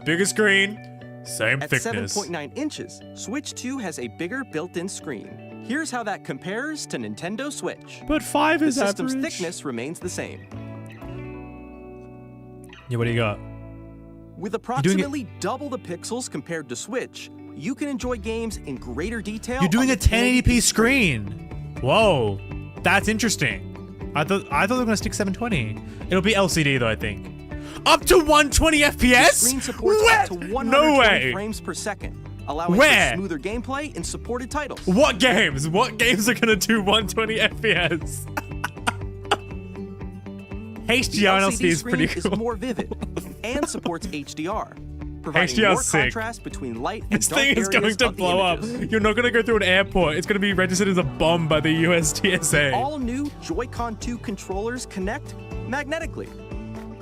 Bigger screen, same At thickness. 7.9 inches, Switch 2 has a bigger built-in screen. Here's how that compares to Nintendo Switch. But 5 The is system's average. thickness remains the same. Yeah, what do you got? With approximately double the pixels compared to Switch, you can enjoy games in greater detail. You're doing on a the 1080p screen. Whoa, that's interesting. I thought they were gonna stick 720. It'll be LCD though, I think. Up to 120 FPS? The screen supports Where? up to 120 No way. frames per second, allowing Where? for smoother gameplay in supported titles. What games? What games are gonna do 120 FPS? HDR on LCD LCD is pretty screen cool. is more vivid and supports HDR, providing HDR more 's contrast between light and This dark thing is areas going to of the blow up. images. You're not gonna go through an airport. It's gonna be registered as a bomb by the US TSA. All new Joy-Con 2 controllers connect magnetically.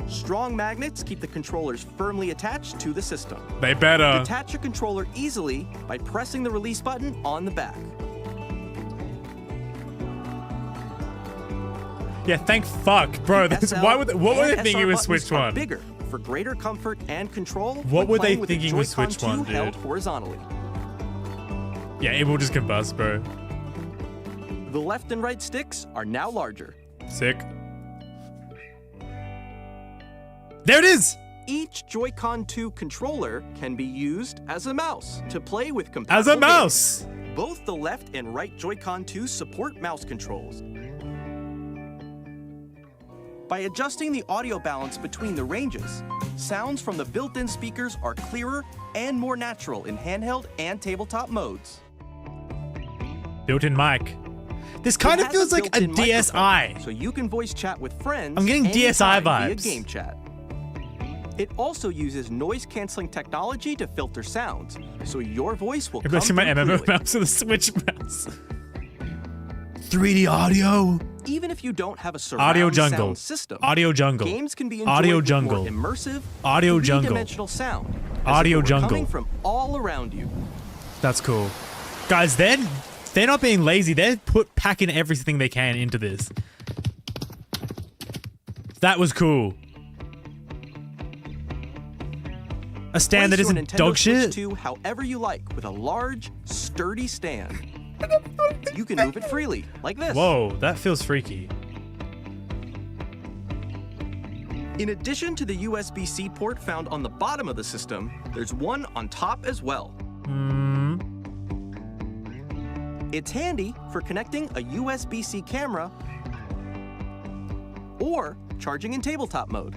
Strong magnets keep the controllers firmly attached to the system. They better. Detach a controller easily by pressing the release button on the back. Yeah, thank fuck, bro. That's, SL what were they and thinking SR with buttons Switch are 1? Bigger for greater comfort and control. What when were they playing with the thinking with Joy-Con Switch 1, 2 held dude? horizontally. Yeah, it will just combust, bro. The left and right sticks are now larger. Sick. There it is! Each Joy-Con 2 controller can be used as a mouse to play with As compatible a mouse! games. Both the left and right Joy-Con 2 support mouse controls. By adjusting the audio balance between the ranges, sounds from the built-in speakers are clearer and more natural in handheld and tabletop modes. Built-in mic. This kind It of has feels like a built-in microphone, DSi. so you can voice chat with friends. I'm getting DSi anytime via vibes. Game chat. It also uses noise-canceling technology to filter sounds, so your voice will come Replacing my through MMO clearly. mouse with a Switch mouse. 3D audio. Even if you don't have a surround Audio jungle. sound system, Audio jungle. games can be enjoyed Audio with jungle. more immersive, Audio jungle. three-dimensional sound. as Audio if it were jungle. coming from all around you. That's cool. Guys, they're not being lazy. They're packing everything they can into this. That was cool. A stand that Place your isn't Nintendo dog Switch shit? 2 however you like with a large, sturdy stand. You can move it freely, like this. Whoa, that feels freaky. In addition to the USB-C port found on the bottom of the system, there's one on top as well. It's handy for connecting a USB-C camera or charging in tabletop mode.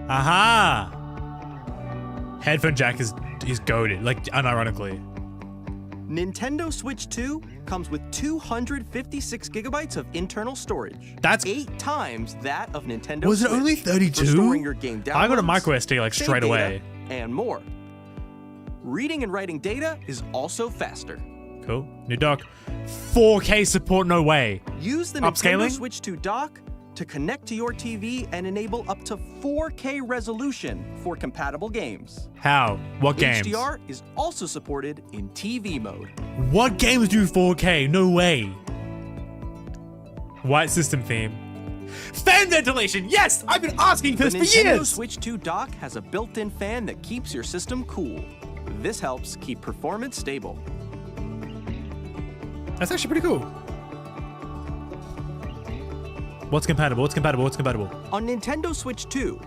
Aha! Headphone jack is goated, like unironically. Nintendo Switch 2 comes with 256 gigabytes of internal storage. That's 8 times that of Nintendo Was Switch. it only 32? For storing your game I got a downloads, micro SD like save straight data, away. and more. Reading and writing data is also faster. Cool. New dock. 4K support, no way. Use the Upscaling? Nintendo Switch 2 dock to connect to your TV and enable up to 4K resolution for compatible games. How? What games? HDR is also supported in TV mode. What games do 4K? No way. White system theme. Fan ventilation! Yes! I've been asking for The this for Nintendo years! Switch 2 dock has a built-in fan that keeps your system cool. This helps keep performance stable. That's actually pretty cool. What's compatible? What's compatible? What's compatible? On Nintendo Switch 2,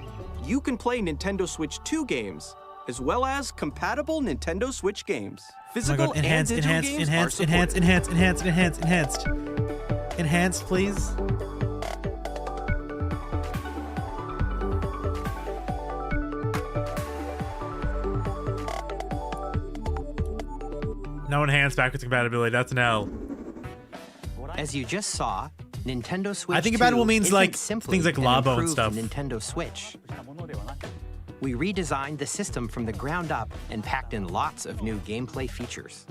you can play Nintendo Switch 2 games, as well as compatible Nintendo Switch games. Oh my Physical god, enhanced, and digital enhanced, games enhanced, are enhanced, supported. enhanced, enhanced, enhanced, enhanced. Enhanced, please. No enhanced backwards compatibility, that's an L. As you just saw, Nintendo Switch I think compatible 2 means isn't like simply things like an Labo and improved stuff. Nintendo Switch. We redesigned the system from the ground up and packed in lots of new gameplay features.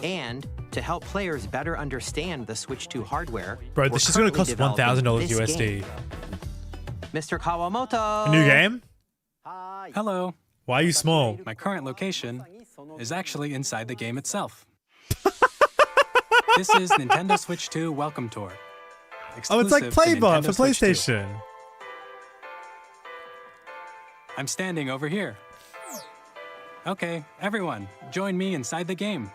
And to help players better understand the Switch 2 hardware, Bro, this is gonna cost $1,000 USD. Mr. Kawamoto! A new game? Hello. Why are you small? My current location is actually inside the game itself. This is Nintendo Switch 2 Welcome Tour. Oh, it's like exclusive to Playbot Nintendo for Switch 2. PlayStation. I'm standing over here. Okay, everyone, join me inside the game.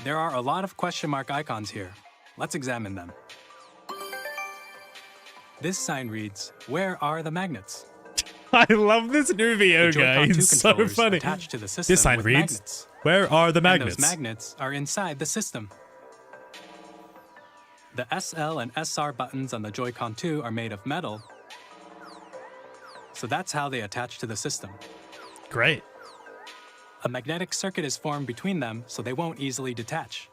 There are a lot of question mark icons here. Let's examine them. This sign reads, "Where are the magnets?" I love this new video The Joy-Con guy. 2 He's so controllers funny. attached to the system This sign with reads, magnets. "Where are the magnets?" And those magnets are inside the system. The SL and SR buttons on the Joy-Con 2 are made of metal, so that's how they attach to the system. Great. A magnetic circuit is formed between them, so they won't easily detach.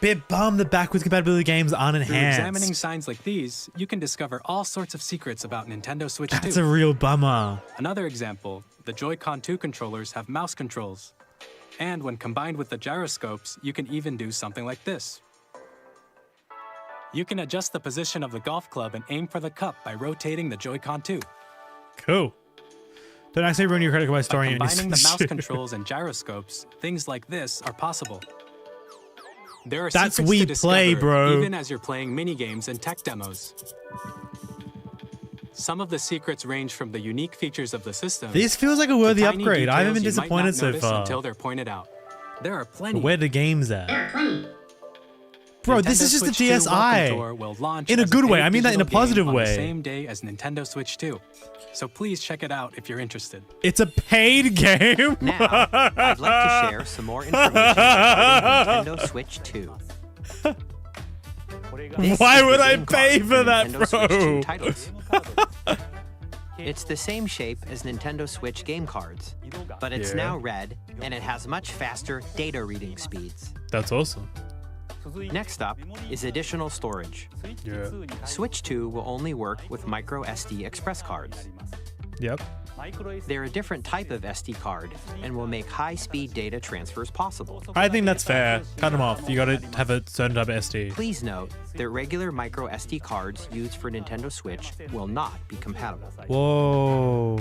Bit bummed the backwards compatibility games aren't Through enhanced. examining signs like these, you can discover all sorts of secrets about Nintendo Switch 2. That's a real bummer. Another example, the Joy-Con 2 controllers have mouse controls. And when combined with the gyroscopes, you can even do something like this. You can adjust the position of the golf club and aim for the cup by rotating the Joy-Con 2. Cool. Don't actually ruin your credit card by By storing it in your combining the mouse Switch. controls and gyroscopes, things like this are possible. There are That's secrets We to discover, Play, bro. even as you're playing mini-games and tech demos. Some of the secrets range from the unique features of the system. This feels like a to worthy tiny upgrade. I haven't been details you might not disappointed so notice far. until they're pointed out. There are plenty. Where the games at? Bro, this Nintendo is just Switch a 2 Welcome Tour DSi. will launch In a as good way. paid I mean that in a digital positive game on way. the same day as Nintendo Switch 2. So please check it out if you're interested. It's a paid game. Now, I'd like to share some more information regarding Nintendo Switch 2. This Why is would the I game pay card for that, Nintendo Switch 2 bro? titles. It's the same shape as Nintendo Switch game cards, but it's Yeah. now red, and it has much faster data reading speeds. That's awesome. Next up is additional storage. Yeah. Switch 2 will only work with micro SD express cards. Yep. They're a different type of SD card and will make high-speed data transfers possible. I think that's fair. Cut them off. You gotta have a certain type of SD. Please note that regular micro SD cards used for Nintendo Switch will not be compatible. Whoa.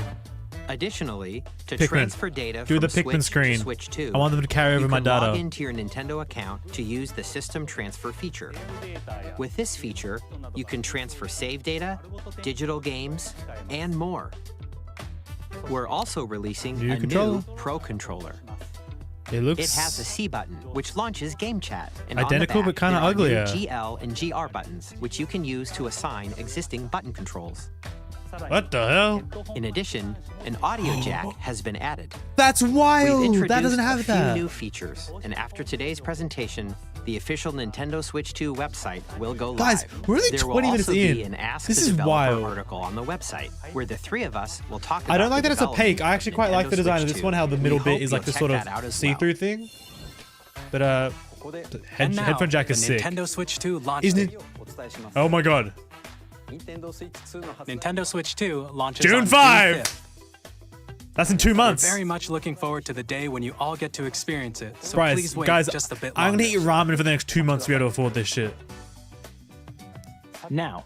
Additionally, to Pikmin. transfer data Do from the Pikmin Switch screen. to Switch 2, I want them to carry over you my can data. log into your Nintendo account to use the System Transfer feature. With this feature, you can transfer save data, digital games, and more. We're also releasing New a controller. new Pro controller. It looks It has a C button, which launches Game Chat. And Identical, on the but back, kinda there are new uglier. GL and GR buttons, which you can use to assign existing button controls. What the hell? In addition, an audio jack has been added. That's We've wild. introduced That doesn't a have few that. new features, and after today's presentation, the official Nintendo Switch 2 website will go live. Guys, we're only there 20 will minutes also be in. an Ask This the is Developer wild. article on the website, where the three of us will talk about I don't like the that it's opaque. I actually quite like the Nintendo design of Switch this 2. one, how the We middle hope bit is like you'll this check sort that out of as see-through thing. But And now, headphone jack the is sick. Nintendo Switch 2 launched. Isn't it? Oh my god. Nintendo Switch 2 launches June on 5! June 5th. That's in 2 months. We're very much looking forward to the day when you all get to experience it. So Bryce, please wait guys, just a bit I'm longer. gonna eat ramen for the next 2 months to be able to afford this shit. Now,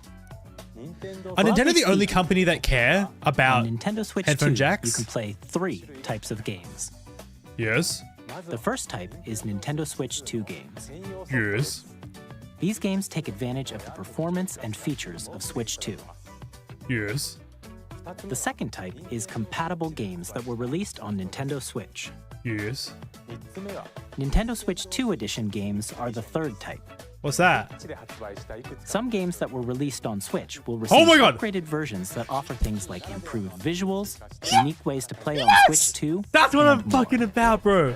Are Nintendo the only company that care about on Nintendo Switch headphone 2, jacks? you can play 3 types of games. Yes. The first type is Nintendo Switch 2 games. Yes. These games take advantage of the performance and features of Switch 2. Yes. The second type is compatible games that were released on Nintendo Switch. Yes. Nintendo Switch 2 Edition games are the third type. What's that? Some games that were released on Switch will receive Oh my God! upgraded versions that offer things like improved visuals, unique ways to play on Switch 2. That's what I'm and more. fucking about, bro.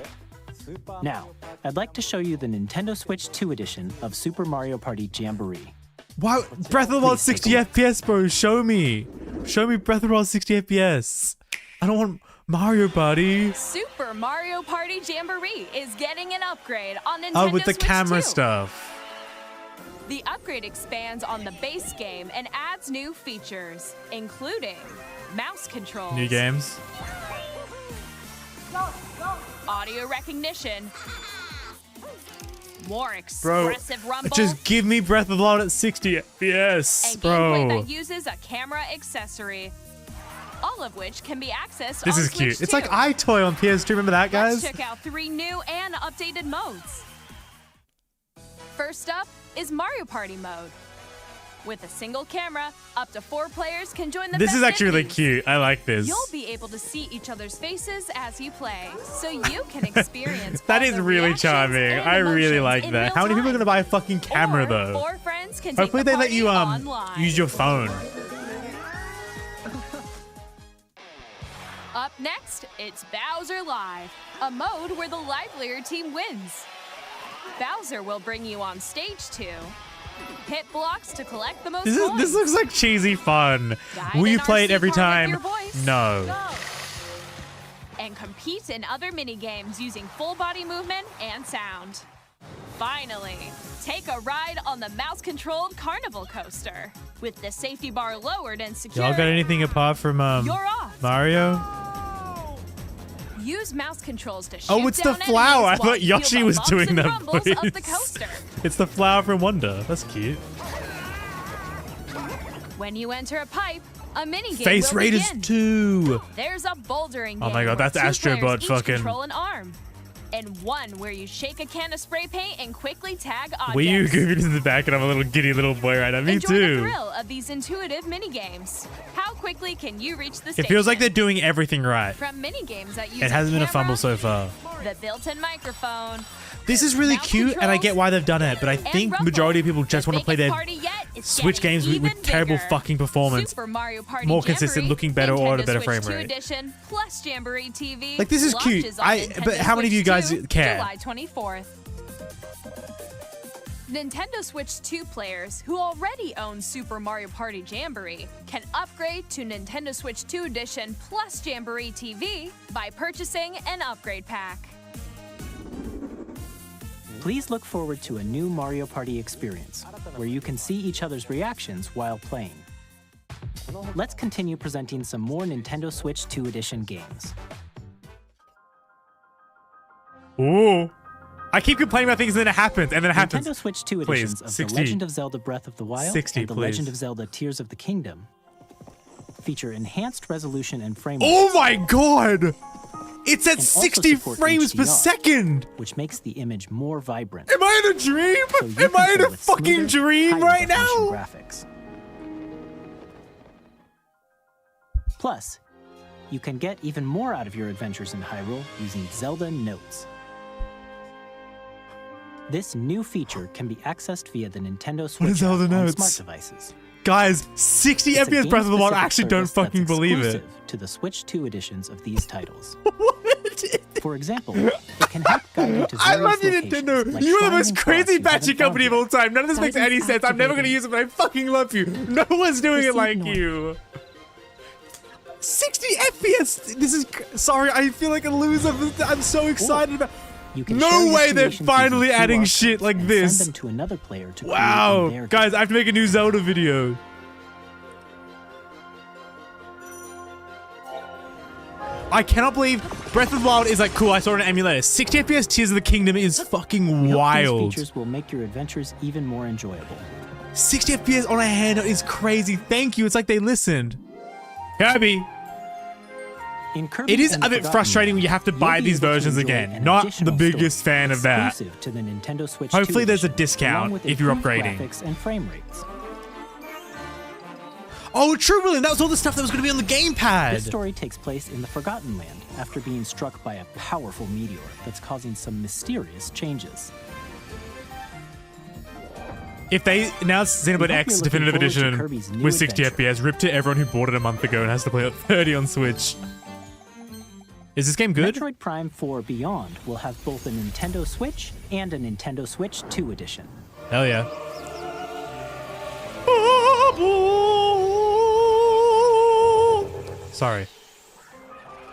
Now, I'd like to show you the Nintendo Switch 2 edition of Super Mario Party Jamboree. Why? Breath of the Wild Please take 60 a look. FPS, bro. Show me. Show me Breath of the Wild 60 FPS. I don't want Mario Party. Super Mario Party Jamboree is getting an upgrade on Nintendo Oh, with the Switch camera 2. stuff. The upgrade expands on the base game and adds new features, including mouse controls, New games. audio recognition, more Bro, expressive rumble, just give me Breath of the Wild at 60 FPS, and gameplay bro. that uses a camera accessory. All of which can be accessed This on is Switch cute. It's 2. like iToy on PS2. Remember that, guys? Let's check out 3 new and updated modes. First up is Mario Party mode. With a single camera, up to 4 players can join the This is actually really festivities. cute. I like this. You'll be able to see each other's faces as you play, so you can experience That all is the really reactions charming. and I really emotions like in that. real How many people are time. gonna buy a fucking camera Or though? 4 friends can Hopefully take they the let you party online. use your phone. Up next, it's Bowser Live, a mode where the livelier team wins. Bowser will bring you on stage 2. Hit blocks to collect the most This coins. looks like cheesy fun. Guide Will you an play it RC every car with time? your voice. No. And compete in other mini-games using full body movement and sound. Finally, take a ride on the mouse-controlled carnival coaster. With the safety bar lowered and secured, Y'all got anything apart from you're off. Mario? Use mouse controls to shoot Oh, it's the down flower. I enemies while thought you feel Yoshi the was bumps doing and that rumbles of the voice. coaster. It's the flower from Wonder. That's cute. When you enter a pipe, a mini-game Face will Raiders begin. 2. There's a bouldering game Oh my God, where that's 2 Astro players Bot each fucking- control an arm. And one where you shake a can of spray paint and quickly tag objects. Were you goofy in the back and I'm a little giddy little boy right now? Me Enjoy too. the thrill of these intuitive mini-games. How quickly can you reach the station? It feels like they're doing everything right. From mini-games that use It hasn't been a camera, fumble so far. the built-in microphone, This is really mouse cute, and I get controls, why they've done it, but I and think rumble. majority of people just The want to play biggest their party yet is Switch getting games with even terrible bigger. fucking performance. Super Mario Party More consistent, Jamboree, looking better, or at a Nintendo better Switch frame 2 rate. Edition plus Jamboree TV. Like, this is cute. launches on but Nintendo how many of you Switch guys 2, care? July 24th. Nintendo Switch 2 players who already own Super Mario Party Jamboree can upgrade to Nintendo Switch 2 Edition plus Jamboree TV by purchasing an upgrade pack. Please look forward to a new Mario Party experience, where you can see each other's reactions while playing. Let's continue presenting some more Nintendo Switch 2 Edition games. Ooh. I keep complaining about things and then it happens, and then it happens. Nintendo Switch 2 Please, editions of 60. The Legend of Zelda Breath of the Wild 60, and The please. Legend of Zelda Tears of the Kingdom feature enhanced resolution and frame Oh rates, my God! It's at and also 60 support frames per HDR, second! which makes the image more vibrant. Am I in a dream? So you Am I can in play a with fucking smoother, dream higher right definition now? graphics. Plus, you can get even more out of your adventures in Hyrule using Zelda Notes. This new feature can be accessed via the Nintendo Switch is Zelda app on Notes? smart devices. Guys, 60 It's a FPS Breath of the Wild. I game-specific actually don't service that's fucking believe it. exclusive to the Switch 2 editions of these titles. What? For example, it can help guide you to I various love you, locations, Nintendo. like You are the shrines most and crazy quests you batchy haven't company of found all time. None of this makes Guidance any sense. I'm never going to activated. use it, but I fucking love you. No one's doing it Proceed like north. you. 60 FPS. This is sorry. I feel like a loser. I'm so excited about. You can No share your way they're creations finally using QR adding codes shit like and this. Send them to another player to create Wow, on their guys, I have to make a new Zelda video. I cannot believe Breath of the Wild is like cool. I saw it on an emulator. 60 FPS Tears of the Kingdom is fucking We hope these wild. features will make your adventures even more enjoyable. 60 FPS on a handheld is crazy. Thank you. It's like they listened. Kirby. In Kirby It is and a bit Forgotten frustrating when you Land, have to you'll buy be these able to versions enjoy again. an Not the additional biggest story fan of that. exclusive to the Nintendo Switch Hopefully 2 there's a edition, discount along with if you're improved upgrading. graphics and frame rates. Oh, true, William. That was all the stuff that was going to be on the gamepad. This story takes place in the Forgotten Land after being struck by a powerful meteor that's causing some mysterious changes. If they announce Xenoblade We hope X you're Definitive looking forward to Edition Kirby's new with 60 adventure. FPS, rip to everyone who bought it a month ago and has to play it 30 on Switch. Is this game good? Metroid Prime 4 Beyond will have both a Nintendo Switch and a Nintendo Switch 2 edition. Hell yeah. Sorry.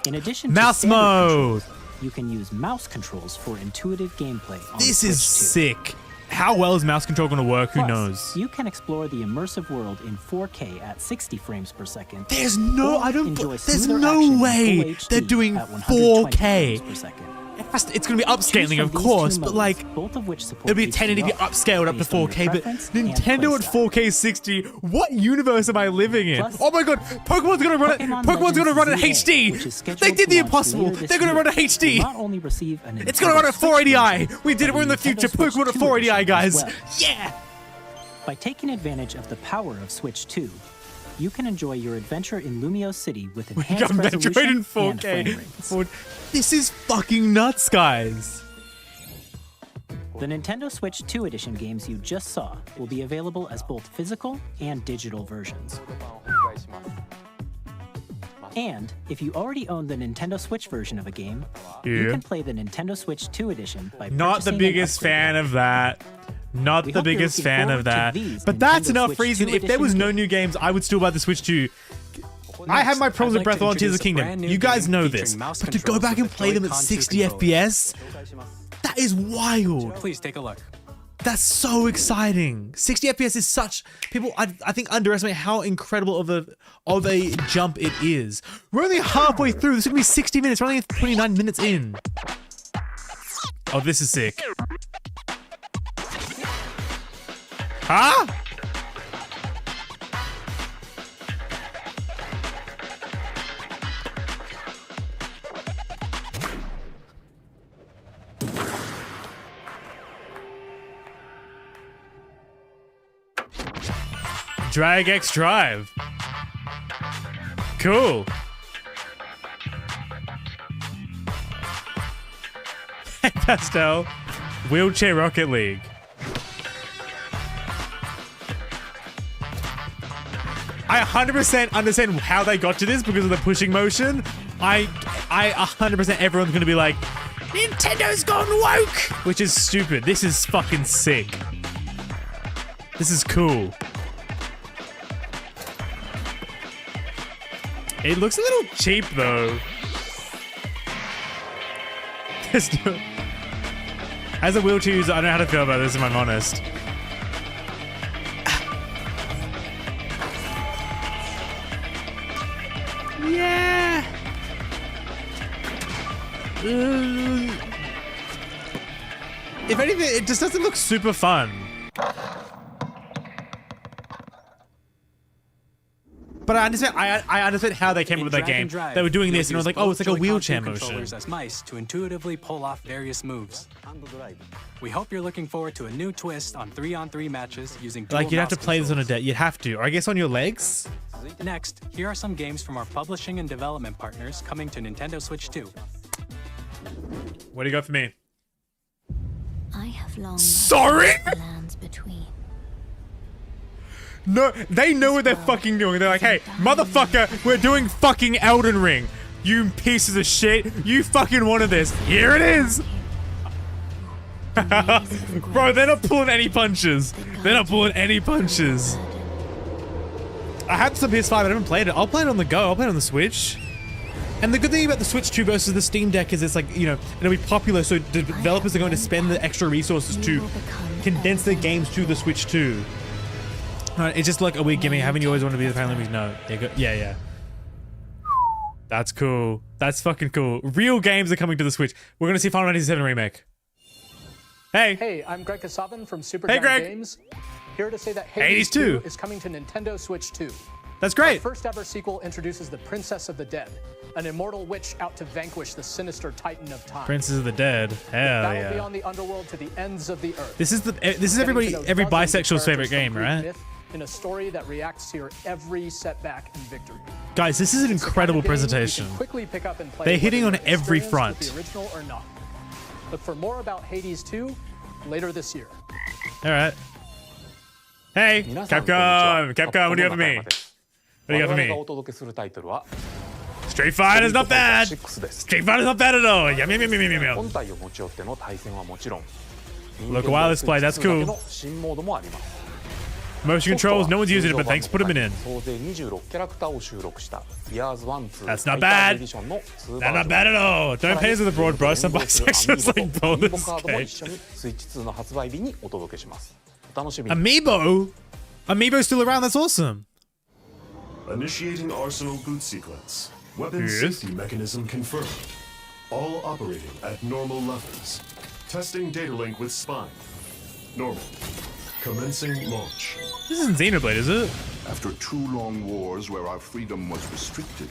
In addition Mouse to standard mode. controls, you can use mouse controls for intuitive gameplay on This Switch is 2. sick. How well is mouse control going to work? Who Plus, knows? You can explore the immersive world in 4K at 60 frames per second. There's no, or I don't, enjoy there's smoother no action in way Full HD they're doing at 120 frames 4K. per second. It's going to be Choose upscaling, from of these course, two but modes, like, both of which support it'll be 1080p HDR, upscaled up to based on your 4K, but preference and Nintendo at playstyle. 4K 60, what universe am I living in? Plus, oh my god, Pokemon's gonna run it, Pokemon Pokemon's gonna run it Legends ZA, which HD! is scheduled They did to the launch impossible, later this they're gonna year, run it will HD! not only receive a It's gonna run Nintendo at Switch 480i! version, We did it, but we're in the Nintendo future, Switch Pokemon at 2 480i, edition guys! as well. Yeah! By taking advantage of the power of Switch 2, you can enjoy your adventure in Lumio City with We enhanced got Metroid resolution in and frame 4K. rates. This is fucking nuts, guys! The Nintendo Switch 2 edition games you just saw will be available as both physical and digital versions. And if you already own the Nintendo Switch version of a game, you Yeah. can play the Nintendo Switch 2 edition by Not the purchasing an biggest upgrade fan pack. of that. Not We the hope you're biggest looking fan forward of to that. these But that's Nintendo enough Switch reason. 2 If there was edition no new games, I would still buy the Switch 2. I have my problems with I'd like Breath of the Wild to Tears of the introduce a Kingdom. brand new You guys game know featuring this. mouse But to go controls back and with a play them at Joy-Con 60 controller. FPS, that is wild. Please take a look. That's so exciting. 60 FPS is such people I think underestimate how incredible of a jump it is. We're only halfway through. This is gonna be 60 minutes. We're only 29 minutes in. Oh, this is sick. Huh? Drag X Drive. Cool. Hey, Pastel. Wheelchair Rocket League. I 100% understand how they got to this because of the pushing motion. I 100% everyone's gonna be like, Nintendo's gone woke! Which is stupid. This is fucking sick. This is cool. It looks a little cheap though. As a wheelchair user, I don't know how to feel about this if I'm honest. Yeah. If anything, it just doesn't look super fun. But I understand. I understand how they came up with that In Drag game. and Drive, They were doing you'll this, and I was use like, "Oh, it's like a both wheelchair Joy-Con motion." controllers as mice to intuitively pull off various moves. We hope you're looking forward to a new twist on 3-on-3 matches using dual Like you'd have to mouse play this on a controls. day. You'd have to, or I guess on your legs. Next, here are some games from our publishing and development partners coming to Nintendo Switch 2. What do you got for me? I have long Sorry? the lands between. No, they know what they're fucking doing. They're like, "Hey, motherfucker, we're doing fucking Elden Ring. You pieces of shit. You fucking wanted this. Here it is. Bro, they're not pulling any punches. They're not pulling any punches. I had some PS5, I haven't played it. I'll play it on the go. I'll play it on the Switch. And the good thing about the Switch 2 versus the Steam Deck is it's like, you know, it'll be popular, so developers are going to spend the extra resources to condense their games to the Switch 2. It's just like a weird gimmick. Haven't you always wanted to be the Paralympics? No. Yeah. That's cool. That's fucking cool. Real games are coming to the Switch. We're going to see Final Fantasy VII Remake. Hey, I'm Greg Kasavin from Supergiant Games. Here to say that Hades 2 is coming to Nintendo Switch 2. That's great. Our first ever sequel introduces the Princess of the Dead, an immortal witch out to vanquish the sinister Titan of Time. Princess of the Dead. Hell Battle yeah. beyond the underworld to the ends of the earth. This is every bisexual's favorite game, right? In a story that reacts to your every setback and victory. Guys, this is an incredible presentation. Quickly pick up and play. They're hitting on every front. The original or not. Look for more about Hades 2 later this year. All right. Hey, Capcom, what do you have for me? What do you have for me? Street Fighter's not bad. Street Fighter's not bad at all. Yum, yum, yum, yum, yum, yum. Local wireless play, that's cool. Motion controls, no one's using it, but thanks for putting it in. That's not bad. That's not bad at all. Don't pay us with a broad brush. Some bisexuals like bonus Amiibo? Amiibo's still around, that's awesome. Initiating Arsenal boot sequence. Weapon safety mechanism confirmed. All operating at normal levels. Testing data link with spine. Normal. Commencing launch. This isn't Xenoblade, is it? After 2 long wars where our freedom was restricted,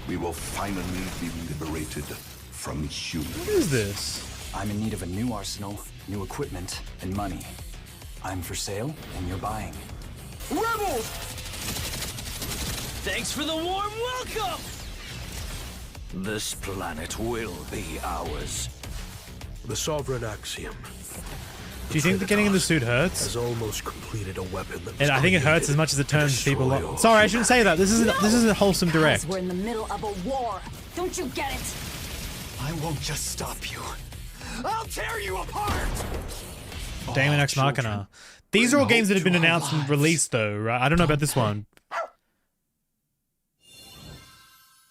we will finally be liberated from humans. What is this? I'm in need of a new arsenal, new equipment, and money. I'm for sale, and you're buying. Rebels! Thanks for the warm welcome! This planet will be ours. The sovereign axiom. Do you think that getting in the suit hurts? Has almost completed a weapon that and I think it hurts as much as it turns people on. Sorry, I shouldn't say that. This isn't wholesome direct. We're in the middle of a war. Don't you get it? I won't just stop you. I'll tear you apart! Daemon X Machina. These are all games that have been announced and released though, right? I don't know about this one.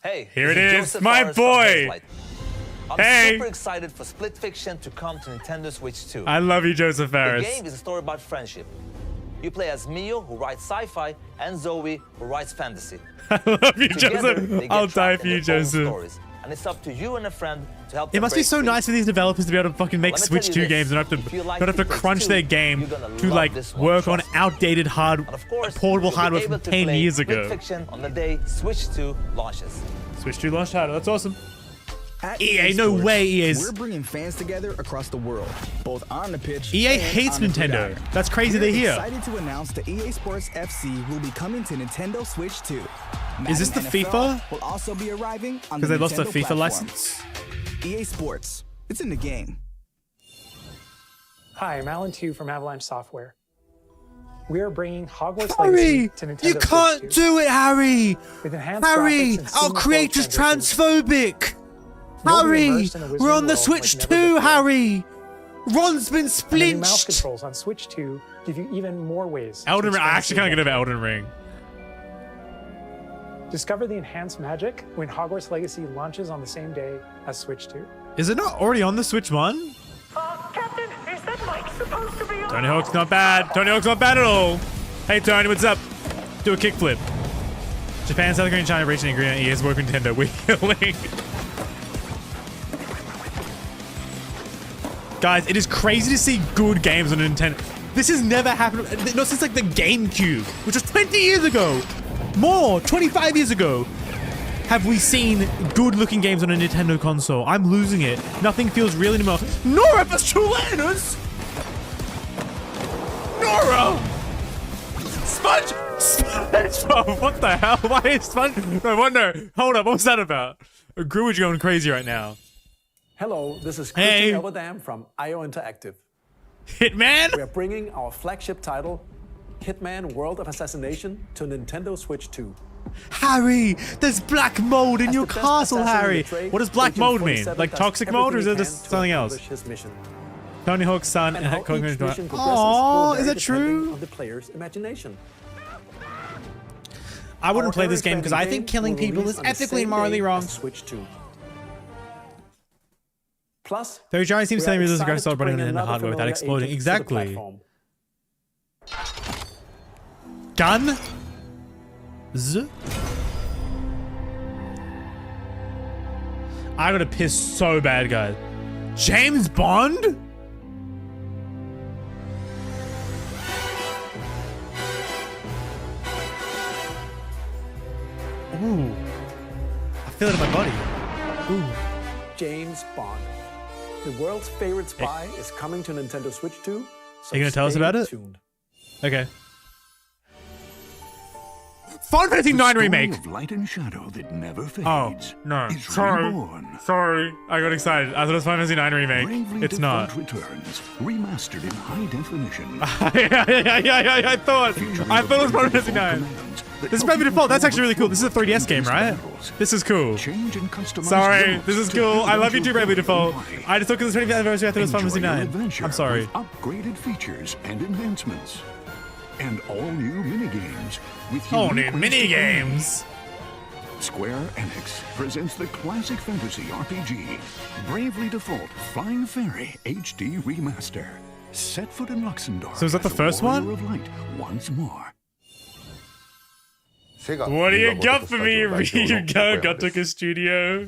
Hey, here it is, my boy! I'm super excited for Split Fiction to come to Nintendo Switch 2. I love you, Joseph Ferris. The game is a story about friendship. You play as Mio, who writes sci-fi, and Zoe, who writes fantasy. I love you, Together, Joseph. I'll die for you, Joseph. And it's up to you and a friend to help It must be so nice for these developers to be able to fucking make Switch 2 games and not have to crunch their game to like work on outdated portable hardware from 10 years ago. Split Fiction on the day Switch 2 launches. Switch 2 launch title, that's awesome. At EA, no way EA is. We're bringing fans together across the world, both on the pitch. EA hates Nintendo. That's crazy they're here. Excited to announce that EA Sports FC will be coming to Nintendo Switch 2. Is this the FIFA? Will also be arriving on because the they lost the FIFA platform. license. EA Sports, it's in the game. Hi, I'm Alan Tu from Avalanche Software. We are bringing Hogwarts Harry, Legacy to Nintendo you can't Switch 2. do it, Harry. With enhanced Harry, graphics and our seamless creator's transitions. transphobic. You'll be Harry, immersed in the Wizarding we're on the world Switch like never 2, before. Harry. Ron's been And the new mouse splinched. controls on Switch 2 give you even more ways. to Elden Ring. I experience actually the can't get over adventure. Elden Ring. Discover the enhanced magic when Hogwarts Legacy launches on the same day as Switch 2. Is it not already on the Switch 1? Captain, is that mic supposed to be on? Tony Hawk's not bad. Tony Hawk's not bad at all. Hey Tony, what's up? Do a kickflip. Japan, South Korea, and China reached an agreement. EA's work with Nintendo. We're healing. Guys, it is crazy to see good games on Nintendo. This has never happened, not since like the GameCube, which was 20 years ago. More, 25 years ago. Have we seen good-looking games on a Nintendo console? I'm losing it. Nothing feels real anymore. Nora for Chulanus! Nora! Sponge! SpongeBob, what the hell? Why is Sponge? No wonder. Hold up, what's that about? Gruwage going crazy right now. Hello, this is Hey. Christian Elverdam from IO Interactive. Hitman? We are bringing our flagship title, Hitman World of Assassination to Nintendo Switch 2. Harry, there's black mold in As your the best castle, assassin in Harry. the trade, What does black Agent mold mean? 47 Like does toxic mold, or is everything it he just can to something else? accomplish his mission. Tony Hawk's son And and how Code each mission progresses will Oh, vary is that depending true? on the player's imagination. I wouldn't Our play this game because I ever-expanding think killing game will people release is on the ethically and same morally day wrong. as Switch 2. Plus, Though Johnny seems we telling are me this is going to excited start to running bring in the another hardware without familiar exploding. agent to the Exactly. platform. Gun? Z? I gotta piss so bad, guys. James Bond? Ooh. I feel it in my body. Ooh. James Bond. The world's favorite spy is coming to Nintendo Switch 2. So Are you gonna tell us stay about it? tuned. Okay. Final Fantasy IX remake. Of light and shadow that never fades. Oh no! is Sorry, reborn. sorry. I got excited. I thought it was Final Fantasy IX remake. Bravely It's not. Default returns, remastered in high definition. I thought it was Final Fantasy IX. This is Bravely Default. That's actually really cool. This is a 3DS game, right? This is cool. Change and customize Sorry, levels this is to cool. I love you build too, your Bravely Default. UI. I just thought because it's 25th anniversary, I thought it was Final Fantasy Enjoy your IX. adventure I'm sorry. with upgraded features and enhancements. And all new minigames with Oh, unique new ways to play. minigames. Square Enix presents the classic fantasy RPG, Bravely Default Flying Fairy HD Remaster. Set foot in Luxembourg. So is that the as a first warrior one? Of light once more. What do you got for me, Ryuga Gotoku Studio?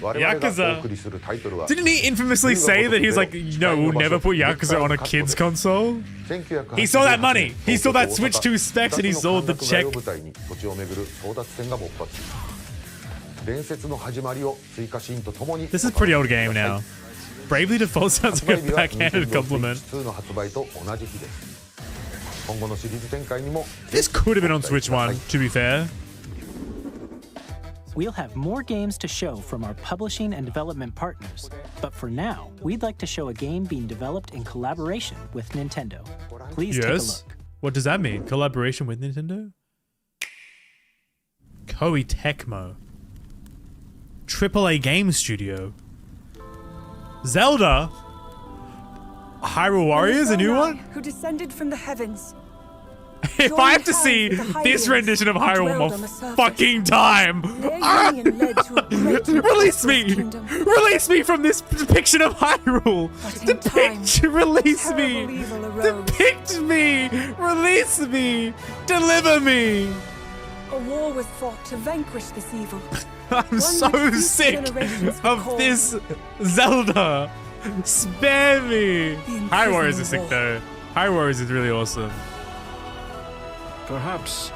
Yakuza. Didn't he infamously say that he's like, no, we'll never put Yakuza on a kid's console? He saw that money. He saw that Switch 2 specs and he saw the check. This is a pretty old game now. Bravely Default sounds like a backhanded compliment. This could have been on Switch 1, to be fair. We'll have more games to show from our publishing and development partners, but for now, we'd like to show a game being developed in collaboration with Nintendo. Please take a look. What does that mean? Collaboration with Nintendo? Koei Tecmo. AAA Game Studio. Zelda? Hyrule Warriors, a new one? Who descended from the heavens. If I have to see this rendition of Hyrule one more fucking time, release me! Release me from this depiction of Hyrule! Release me! Depict me! Release me! Deliver me! A war was fought to vanquish this evil. I'm so sick of this Zelda! Spare me! Hyrule Warriors is sick though. Hyrule Warriors is really awesome. Perhaps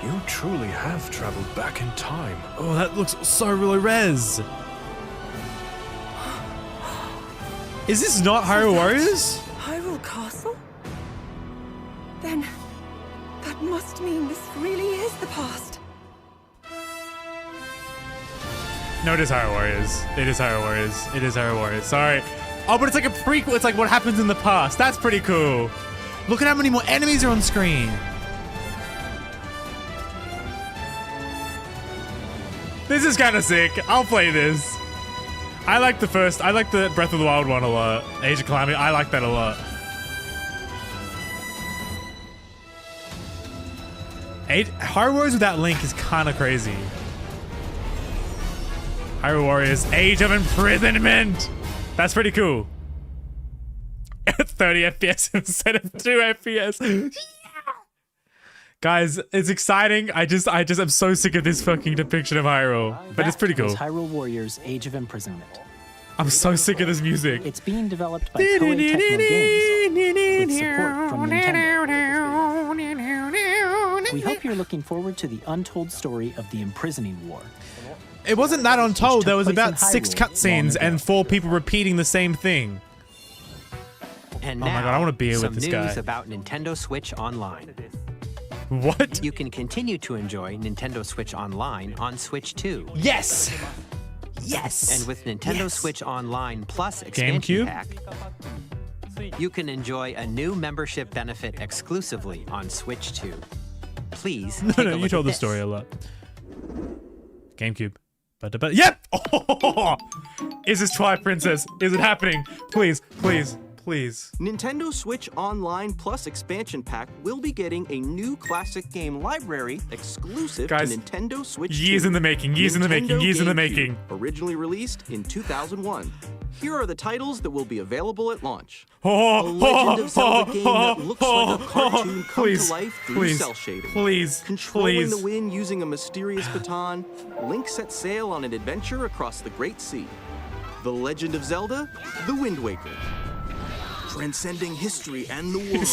you truly have traveled back in time. Oh, that looks so really res. Is this not Hyrule Warriors? Hyrule Castle? Then that must mean this really is the past. No, it is Hyrule Warriors. It is Hyrule Warriors. It is Hyrule Warriors. Sorry. Oh, but it's like a prequel. It's like what happens in the past. That's pretty cool. Look at how many more enemies are on screen. This is kind of sick. I'll play this. I like the Breath of the Wild one a lot. Age of Calamity, I like that a lot. Hyrule Warriors without Link is kind of crazy. Hyrule Warriors, Age of Imprisonment. That's pretty cool. 30 FPS instead of 2 FPS. Guys, it's exciting. I just am so sick of this fucking depiction of Hyrule. But it's pretty cool. That was Hyrule Warriors Age of Imprisonment. I'm so sick of this music. It's being developed by Koei Tecmo Games with support from Nintendo. We hope you're looking forward to the untold story of the Imprisoning War. It wasn't that untold. There was place in about 6 Hyrule cutscenes and 4 people repeating the same thing. And Oh my now, god, I want to be here some with this news guy. about Nintendo Switch Online. What? You can continue to enjoy Nintendo Switch Online on Switch 2. Yes! Yes! And with Nintendo Switch Online Plus expansion GameCube? pack, You can enjoy a new membership benefit exclusively on Switch 2. Please take a look you told at the this. story a lot. GameCube. But yep! Oh! Is this Twilight Princess? Is it happening? Please, please, please. Nintendo Switch Online Plus expansion pack will be getting a new classic game library exclusive Guys, to Nintendo Switch years 2. in the making, years in the making, Nintendo years in the GameCube, making. Originally released in 2001. Here are the titles that will be available at launch. Oh, A Legend of Zelda game that looks like a cartoon come please, to life through please, cell shading. please, Controlling please. the wind using a mysterious baton, Link sets sail on an adventure across the Great Sea. The Legend of Zelda, The Wind Waker. Transcending history and the world.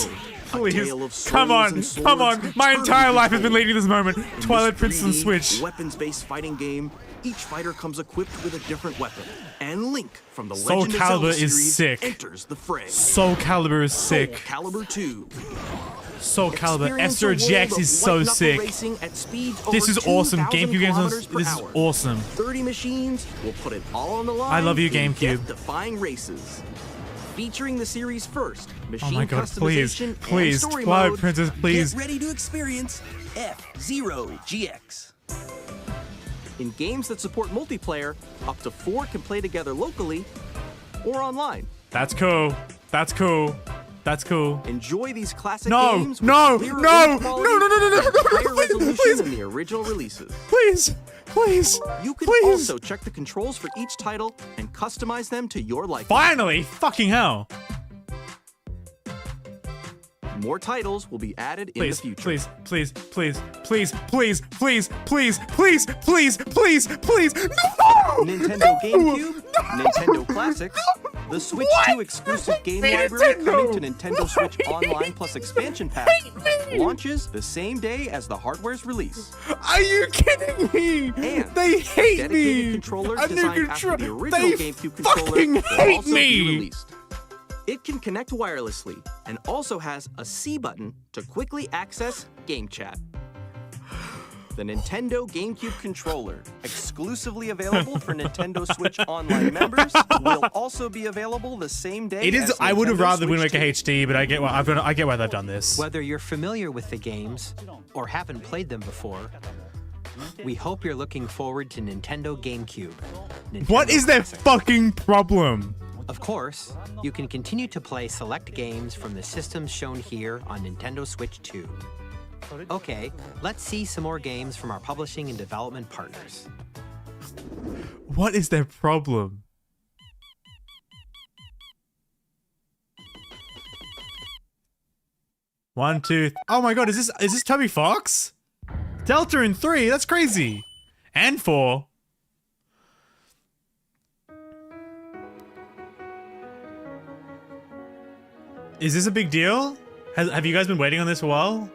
Please, A tale of come souls on, and swords, come on. My entire life has been eternity leading to this moment. in Twilight this Princess and 3D Switch. Weapons-based fighting game. Each fighter comes equipped with a different weapon. And Link from the Soul Legend of Calibur Zelda is series sick. enters the fray. Soul Calibur is sick. Soul Calibur 2. Soul Calibur. Experience F-Zero a world GX of is so white-knuckle sick. racing at speeds This over is awesome. 2,000 GameCube games, kilometers per this is hour. awesome. 30 machines will put it all on the line. I love you, in GameCube. death-defying races. Featuring the series first, machine Oh my god, please, customization please, and story Twilight mode. Princess, please. Get ready to experience F-Zero GX. In games that support multiplayer, up to 4 can play together locally or online. That's cool. That's cool. That's cool. Enjoy these classic No, games with no, clearer no, image quality no, no, no, no, no, and no, higher please, resolution please. than the original releases. Please, please, You can please. also check the controls for each title and customize them to your liking. Finally, fucking hell. More titles will be added in the Please, future. please, please, please, please, please, please, please, please, please, please, please. No! Nintendo GameCube, Nintendo Classics, the Switch 2 exclusive game library coming to Nintendo Switch Online Plus expansion pack launches the same day as the hardware's release. Are you kidding me? And They hate dedicated me. controllers A new designed after the control- original they GameCube controller fucking will hate also me. be released. It can connect wirelessly and also has a C button to quickly access Game Chat. The Nintendo GameCube controller, exclusively available for Nintendo Switch Online members, will also be available the same day. It is. as I would have Nintendo rather Wind Switch Waker 2. HD, but I get why I get why they've done this. Whether you're familiar with the games or haven't played them before, we hope you're looking forward to Nintendo GameCube. What is their fucking problem? Of course, you can continue to play select games from the systems shown here on Nintendo Switch 2. Okay, let's see some more games from our publishing and development partners. What is their problem? One, two. Oh my god, is this Toby Fox? Delta in 3, that's crazy. And 4. Is this a big deal? Have you guys been waiting on this for a while?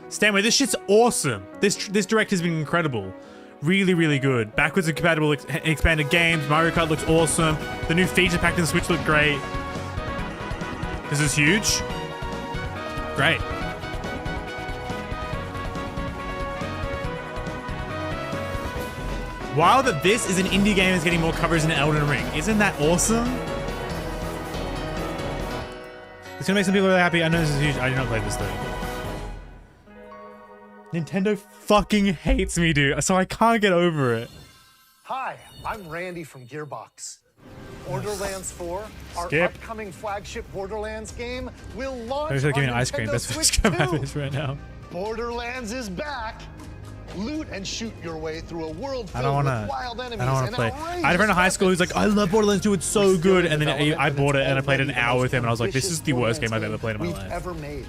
Stanway, this shit's awesome. This direct has been incredible. Really, really good. Backwards and compatible expanded games. Mario Kart looks awesome. The new feature pack in the Switch look great. This is huge. Great. Wow, that this is an indie game is getting more coverage than Elden Ring. Isn't that awesome? It's gonna make some people really happy. I know this is huge. I did not play this though. Nintendo fucking hates me, dude. So I can't get over it. Hi, I'm Randy from Gearbox. Borderlands 4, our Skip. upcoming flagship Borderlands game, will launch I was on giving me ice cream. Nintendo That's Switch what's gonna 2. happen right now. Borderlands is back. Loot and shoot your way through a world I filled don't wanna. with wild enemies I don't wanna and play. outrageous I had a friend in high school who's like, "I love Borderlands 2. It's so good." And then I bought it and I played an hour with him, and I was like, "This is the worst game I've ever played in my we've life." ever made.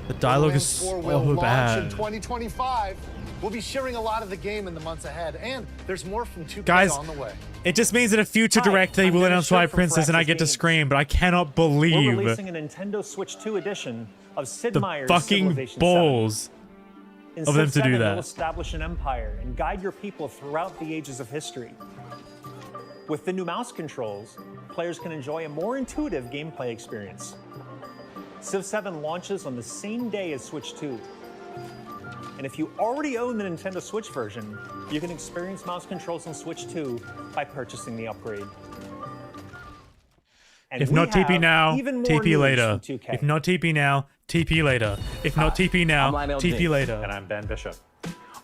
The dialogue is Borderlands 4 will so launch in bad. 2025. We'll be sharing a lot of the game in the months ahead, and there's more from 2K Guys, on the way. it just means that a future direct they will announce Twilight Princess, and I get to scream, but I cannot We're believe releasing a Nintendo Switch 2 edition of Sid the Meier's fucking Civilization balls 7. of them to Civ do 7 that. will establish an empire and guide your people throughout the ages of history. With the new mouse controls, players can enjoy a more intuitive gameplay experience. Civ 7 launches on the same day as Switch 2. And if you already own the Nintendo Switch version, you can experience mouse controls on Switch 2 by purchasing the upgrade. And if we not TP have now, even more TP news later. from 2K. If not TP now, TP later. If not TP now, I'm Lionel TP James, later. And I'm Ben Bishop.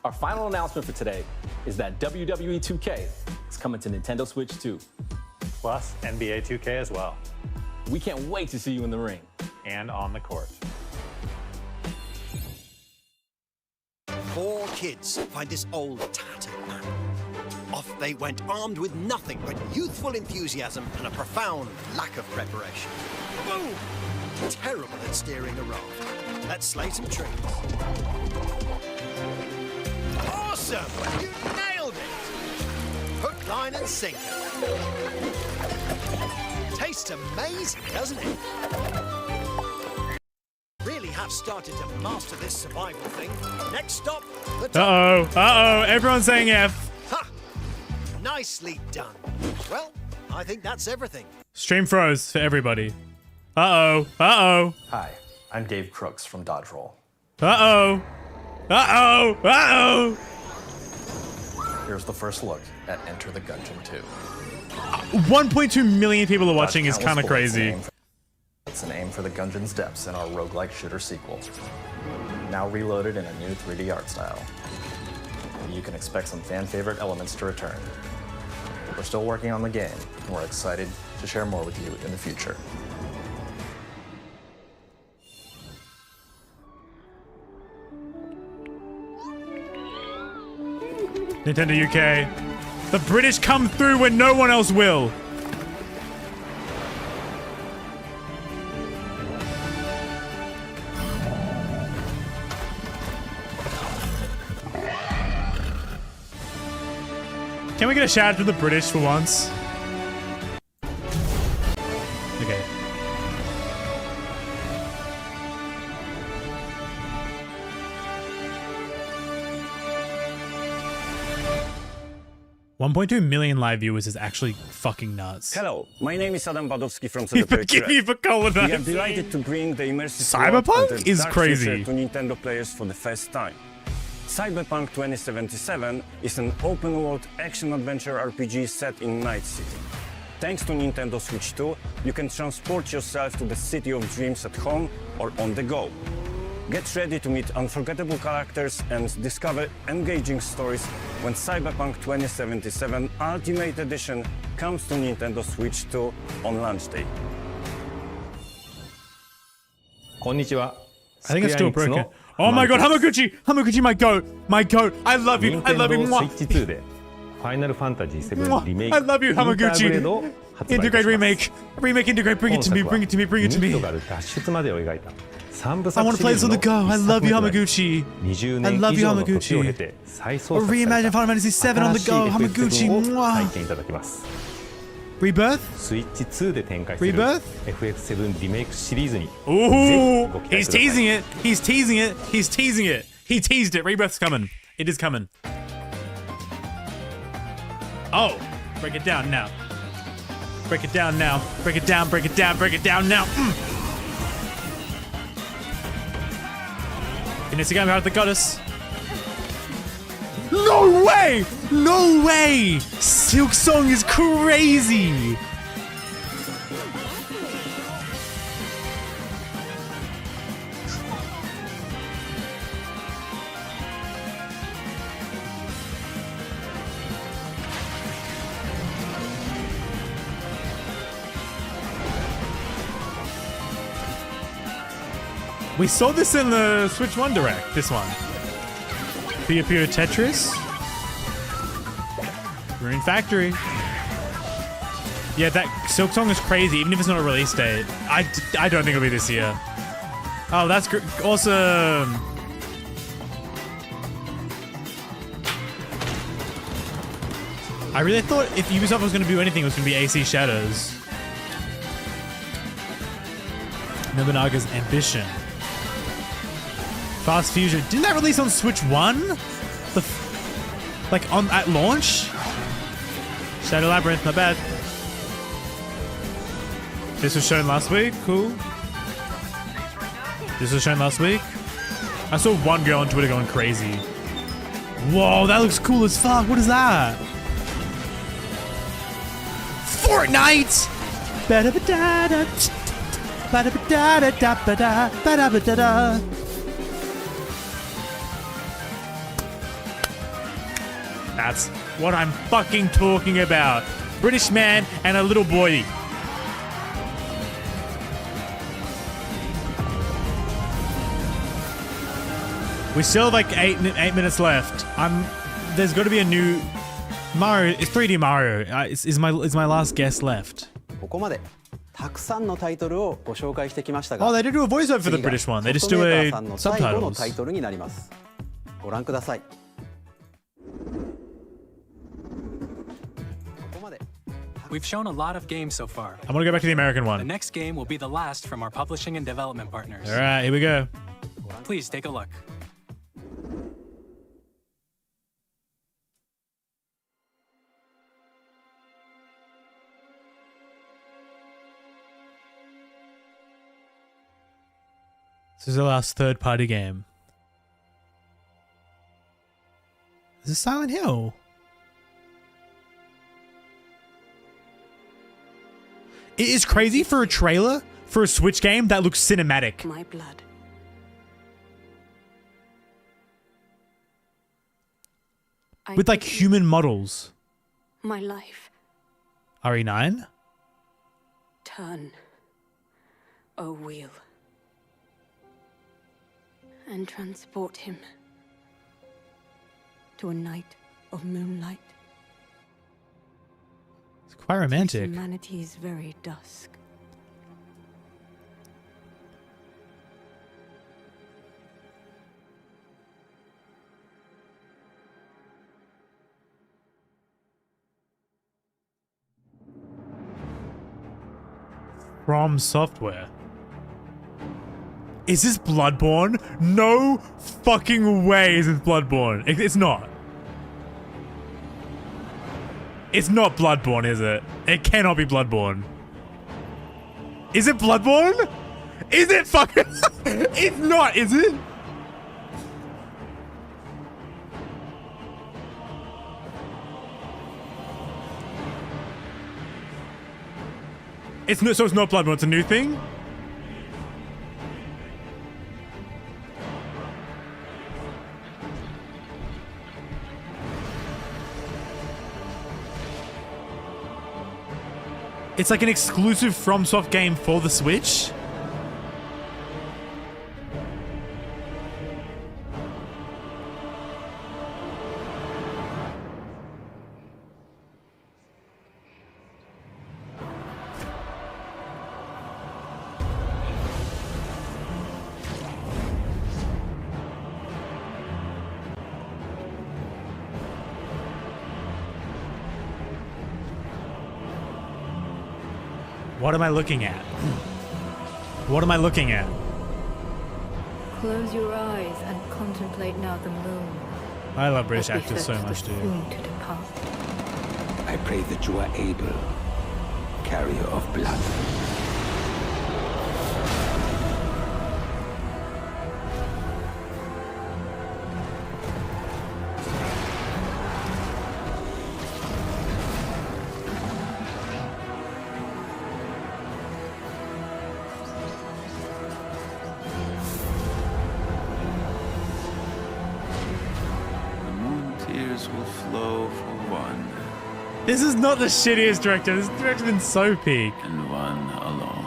Our final announcement for today is that WWE 2K is coming to Nintendo Switch 2. Plus NBA 2K as well. We can't wait to see you in the ring. And on the court. 4 kids find this old tattered man. Off they went armed with nothing but youthful enthusiasm and a profound lack of preparation. Boom! Terrible at steering a raft. Let's slay some trees. Awesome! You nailed it! Hook, line and sinker. Tastes amazing, doesn't it? Really have started to master this survival thing. Next stop, the top. Uh-oh. Everyone's saying F. Ha! Nicely done. Well, I think that's everything. Stream froze for everybody. Uh-oh. Hi, I'm Dave Crooks from Dodge Roll. Uh-oh. Here's the first look at Enter the Gungeon 2. 1.2 million people are watching is Dodge kind of countless bullets crazy. It's an aim for the Gungeon's depths in our roguelike shooter sequel. Now reloaded in a new 3D art style. You can expect some fan-favorite elements to return. We're still working on the game, and we're excited to share more with you in the future. Nintendo UK. The British come through when no one else will. Can we get a shout out to the British for once? Okay. $1.2 million live viewers is actually fucking nuts. Hello, my name is Adam Badowski from Forgive me for calling that. We are delighted to bring the immersive Cyberpunk world of the is dark crazy. future to Nintendo players for the first time. Cyberpunk 2077 is an open-world action-adventure RPG set in Night City. Thanks to Nintendo Switch 2, you can transport yourself to the City of Dreams at home or on the go. Get ready to meet unforgettable characters and discover engaging stories when Cyberpunk 2077 Ultimate Edition comes to Nintendo Switch 2 on launch day. I think it's still broken. Oh my god, Hamaguchi! Hamaguchi, my goat! My goat! I love you! I love you! Mwah. Mwah. I love you, Hamaguchi! Integrate, remake! Remake, integrate, bring it to me, bring it to me, bring it to me! I want to play this on the go! I love you, Hamaguchi! I love you, Hamaguchi! Reimagine Final Fantasy VII on the go! Hamaguchi! Mwah. Rebirth? Rebirth? FF7 リメイクシリーズに Ooh! He's teasing it! He's teasing it! He's teasing it! He teased it! Rebirth's coming! It is coming. Oh! Break it down now. Break it down now. Break it down, break it down, break it down now! Initiate out of the goddess. No way! No way! Silk Song is crazy! We saw this in the Switch 1 Direct, this one. Puyo Tetris. Rune Factory. Yeah, that Silk Song is crazy, even if it's not a release date. I don't think it'll be this year. Oh, that's awesome. I really thought if Ubisoft was going to do anything, it was going to be AC Shadows. Nobunaga's Ambition. Fast Fusion. Didn't that release on Switch 1? Like at launch? Shadow Labyrinth, not bad. This was shown last week, cool. This was shown last week. I saw one girl on Twitter going crazy. Whoa, that looks cool as fuck. What is that? Fortnite! That's what I'm fucking talking about. British man and a little boy. We still have like eight minutes left. There's got to be a new Mario. It's 3D Mario. Is my last guest left? Oh, they did do a voiceover for the British one. They just do a subtitles. We've shown a lot of games so far. I'm gonna go back to the American one. The next game will be the last from our publishing and development partners. All right, here we go. Please take a look. This is the last third-party game. This is Silent Hill. It is crazy for a trailer for a Switch game that looks cinematic. My blood. With like human models. My life. RE9? Turn. O wheel. And transport him to a night of moonlight. It's quite romantic. Humanity's very dusk. FromSoftware. Is this Bloodborne? No fucking way is this Bloodborne. It's not. It's not Bloodborne, is it? It cannot be Bloodborne. Is it Bloodborne? Is it fucking... It's not, is it? It's no, so it's not Bloodborne, it's a new thing? It's like an exclusive FromSoft game for the Switch? What am I looking at? What am I looking at? Close your eyes and contemplate now the moon. I love British actors so much, dude. To depart. I pray that you are able, carrier of blood. This is not the shittiest director. This director's been so peak. And one alone.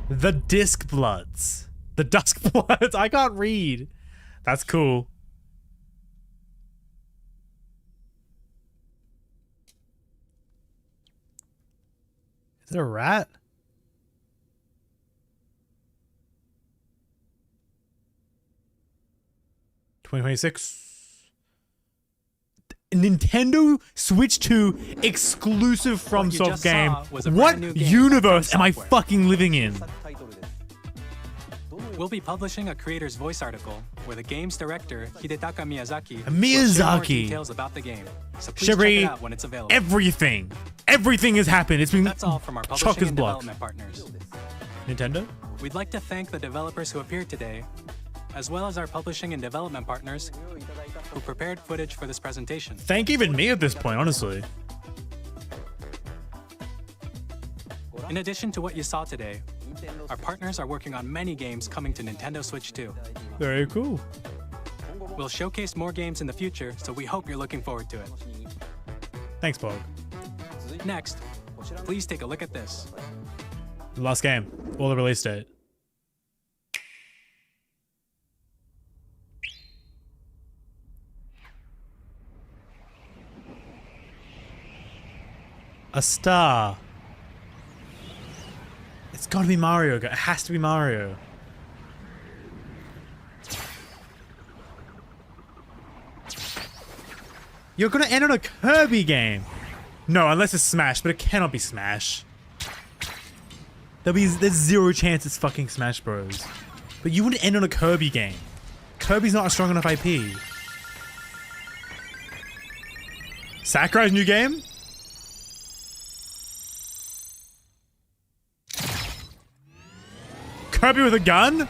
The Disc Bloods. The Dusk Bloods. I can't read. That's cool. Is it a rat? $2026. Nintendo Switch 2 exclusive FromSoft game. What universe am I fucking living in? We'll be publishing a creator's voice article where the game's director, Hidetaka Miyazaki, Miyazaki. will share more details about the game. So please check it out when it's available. Everything has happened. It's been That's all from our publishing and development partners. Nintendo? We'd like to thank the developers who appeared today, as well as our publishing and development partners who prepared footage for this presentation. Thank even me at this point, honestly. In addition to what you saw today, our partners are working on many games coming to Nintendo Switch 2. Very cool. We'll showcase more games in the future, so we hope you're looking forward to it. Thanks, Pog. Next, please take a look at this. The last game. Or the release date. A star. It's gotta be Mario. It has to be Mario. You're gonna end on a Kirby game. No, unless it's Smash, but it cannot be Smash. There's zero chance it's fucking Smash Bros. But you wouldn't end on a Kirby game. Kirby's not a strong enough IP. Sakurai's new game? Kirby with a gun?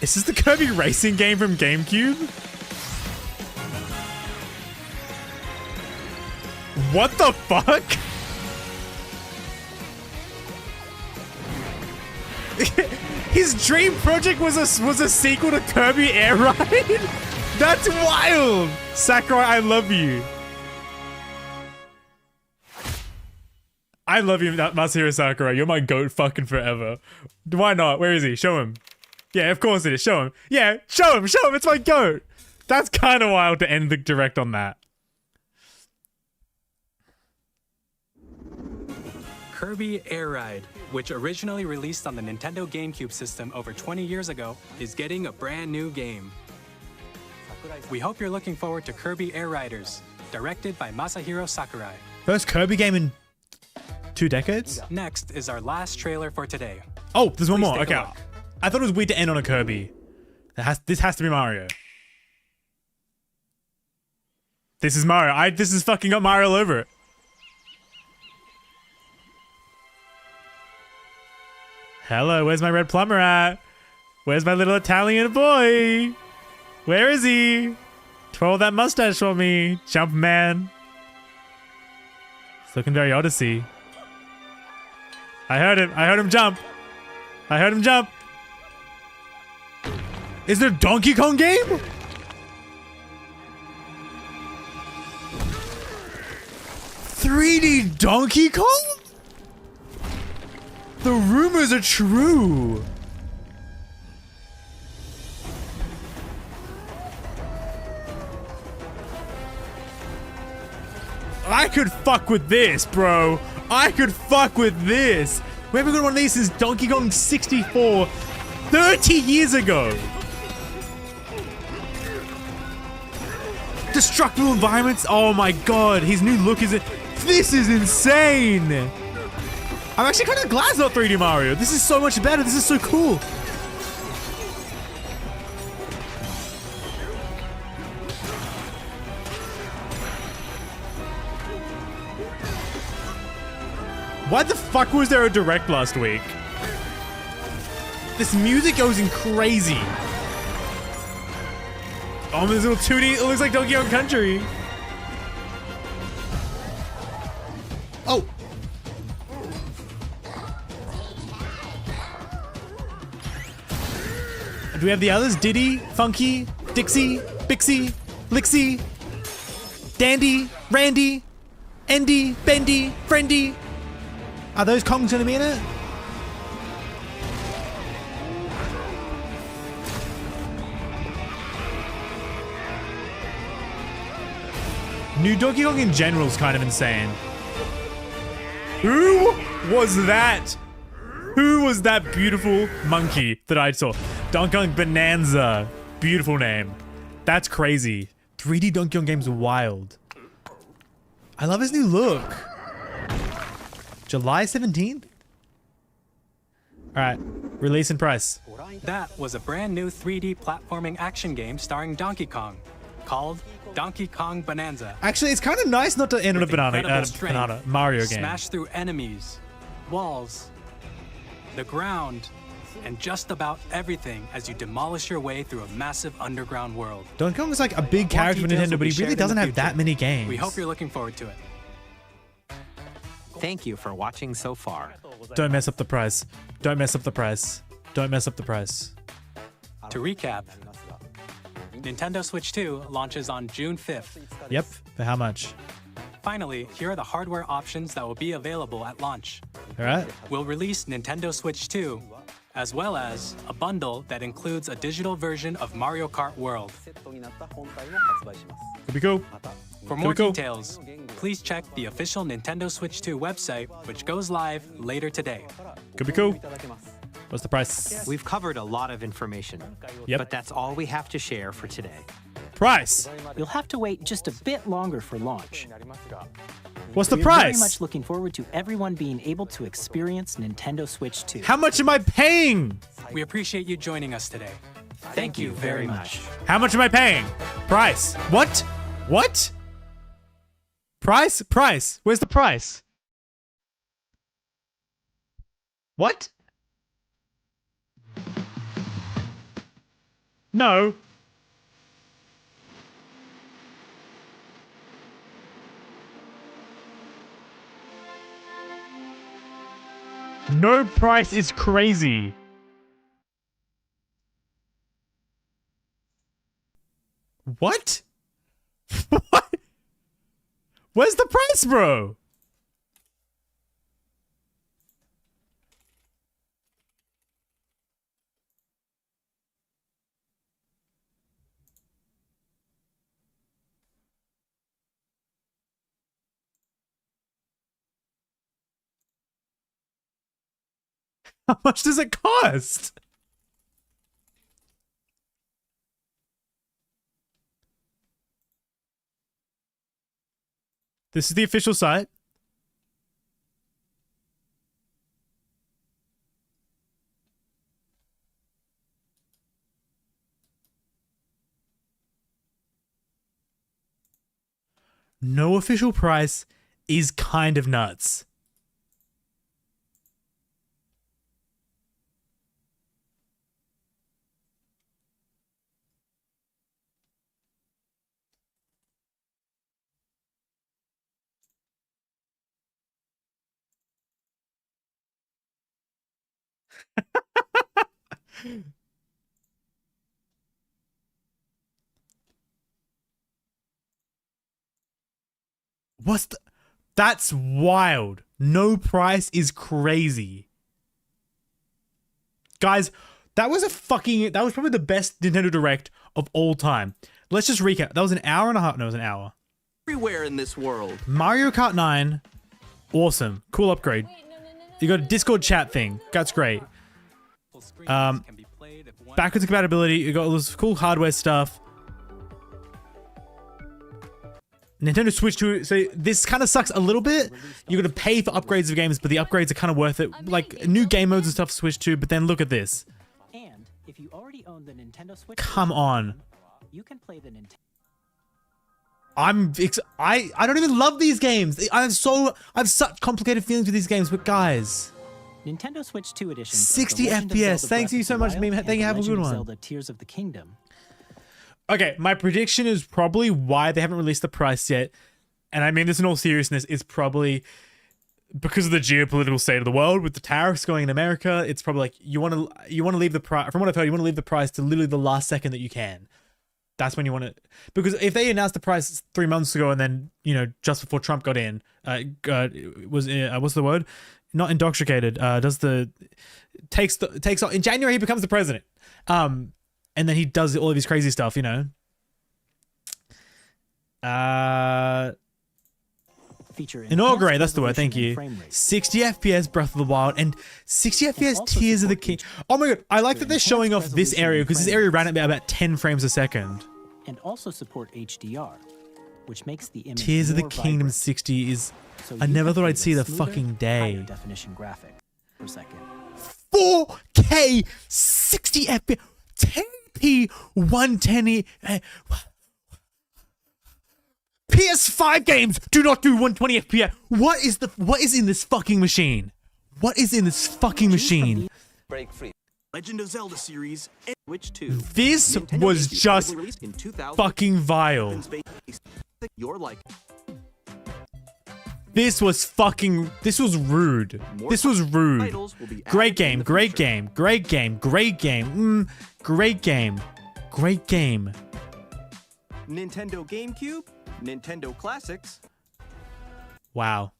Is this the Kirby racing game from GameCube? What the fuck? His dream project was a sequel to Kirby Air Ride? That's wild! Sakurai, I love you. I love you, Masahiro Sakurai. You're my goat fucking forever. Why not? Where is he? Show him. Yeah, of course it is. Show him. Yeah, show him. Show him. It's my goat. That's kind of wild to end the direct on that. Kirby Air Ride, which originally released on the Nintendo GameCube system over 20 years ago, is getting a brand new game. We hope you're looking forward to Kirby Air Riders, directed by Masahiro Sakurai. First Kirby game in 2 decades? Next is our last trailer for today. Oh, there's one Please more. take a Okay. look. I thought it was weird to end on a Kirby. This has to be Mario. This is Mario. This has fucking got Mario all over it. Hello, where's my red plumber at? Where's my little Italian boy? Where is he? Twirl that mustache for me, jump man. It's looking very Odyssey. I heard him. I heard him jump. I heard him jump. Is it a Donkey Kong game? $3D Donkey Kong? The rumors are true. I could fuck with this, bro. I could fuck with this. We haven't got one of these since Donkey Kong 64, 30 years ago. Destructible environments. Oh my god, his new look is. This is insane. I'm actually kind of glad it's not 3D Mario. This is so much better. This is so cool. Why the fuck was there a direct last week? This music goes in crazy. Oh, this little 2D. It looks like Donkey Kong Country. Oh. Do we have the others? Diddy, Funky, Dixie, Bixie, Lixie, Dandy, Randy, Endy, Bendy, Friendy. Are those Kongs gonna be in it? New Donkey Kong in general is kind of insane. Who was that? Who was that beautiful monkey that I saw? Donkey Kong Bonanza. Beautiful name. That's crazy. 3D Donkey Kong games are wild. I love his new look. July 17th? Alright, release and price. That was a brand new 3D platforming action game starring Donkey Kong, called Donkey Kong Bonanza. Actually, it's kind of nice not to end on a With incredible banana Mario game. Smash through enemies, walls, the ground, and just about everything as you demolish your way through a massive underground world. Donkey Kong is like a big More character for details Nintendo, will but be he really shared in the doesn't have future. that many games. We hope you're looking forward to it. Thank you for watching so far. Don't mess up the price. Don't mess up the price. Don't mess up the price. To recap, Nintendo Switch 2 launches on June 5th. Yep. For how much? Finally, here are the hardware options that will be available at launch. All right. We'll release Nintendo Switch 2, as well as a bundle that includes a digital version of Mario Kart World. Could be cool. For more details, please check the official Nintendo Switch 2 website, which goes live later today. Could be cool. What's the price? We've covered a lot of information, but that's all we have to share for today. Price. You'll have to wait just a bit longer for launch. What's the We're price? very much looking forward to everyone being able to experience Nintendo Switch 2. How much am I paying? We appreciate you joining us today. Thank you very much. How much am I paying? Price. What? What? Price? Price. Where's the price? What? No. No price is crazy. What? What? Where's the price, bro? How much does it cost? This is the official site. No official price is kind of nuts. What's the... That's wild. No price is crazy. Guys, that was probably the best Nintendo Direct of all time. Let's just recap. That was an hour and a half. No, it was an hour. Everywhere in this world. Mario Kart 9. Awesome. Cool upgrade. You got a Discord chat thing. That's great. Backwards compatibility. You got all this cool hardware stuff. Nintendo Switch 2. So this kind of sucks a little bit. You got to pay for upgrades of games, but the upgrades are kind of worth it. Like new game modes and stuff for Switch 2. But then look at this. And if you already own the Nintendo Switch, come on. You can play the Nintendo. I don't even love these games. I have such complicated feelings with these games. But guys, Nintendo Switch 2 edition. 60 FPS. Thank you so much, Meme. Thank you. Have a good one. Zelda Tears of the Kingdom. Okay, my prediction is probably why they haven't released the price yet, and I mean this in all seriousness, is probably because of the geopolitical state of the world with the tariffs going in America. It's probably like you want to leave the price. From what I've heard, you want to leave the price to literally the last second that you can. That's when you want to, because if they announced the price 3 months ago and then just before Trump got in, what's the word? Not intoxicated. Takes in January he becomes the president. And then he does all of his crazy stuff, Feature inaugurate, that's the word, thank you. 60 FPS Breath of the Wild and 60 FPS Tears of the King. Oh my god, I like that they're showing off this area because this area ran at about 10 frames a second. And also support HDR, which makes the image Tears of the more Kingdom vibrant. 60 is... So I you never can thought play I'd see the smoother, fucking higher day. definition graphic per second. 4K 60 FPS 10p 110. PS5 games do not do 120 FPS. What is in this fucking machine? What is in this fucking machine? Break free. Legend of Zelda series, and Switch 2. This Nintendo was GameCube just originally released in 2000. fucking vile. You're like This was fucking. This was rude. This was rude. Great game. Great game. Great game. Great game. Great game. Great game. Nintendo GameCube, Nintendo Classics. Wow.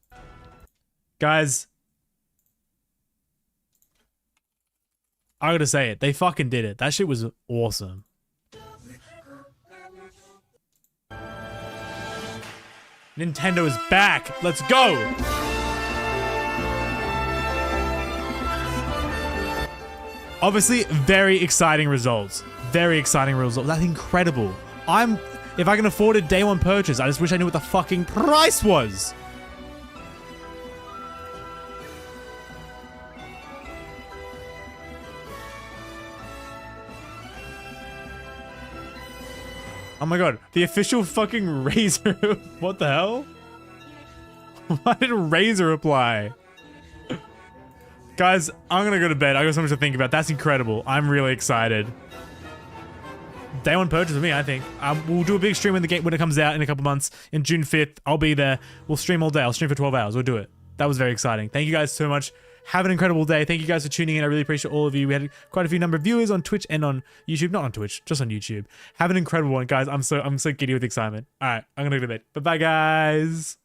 Guys. I gotta say it. They fucking did it. That shit was awesome. Nintendo is back. Let's go. Obviously, very exciting results. Very exciting results. That's incredible. If I can afford a day one purchase, I just wish I knew what the fucking price was. Oh my god, the official fucking Razer. What the hell? Why did Razer reply? Guys, I'm gonna go to bed. I got so much to think about. That's incredible. I'm really excited. Day one purchase for me, I think. We'll do a big stream when it comes out in a couple months. In June 5th, I'll be there. We'll stream all day. I'll stream for 12 hours. We'll do it. That was very exciting. Thank you guys so much. Have an incredible day. Thank you guys for tuning in. I really appreciate all of you. We had quite a few number of viewers on Twitch and on YouTube. Not on Twitch, just on YouTube. Have an incredible one, guys. I'm so giddy with excitement. All right, I'm gonna go to bed. Bye-bye, guys.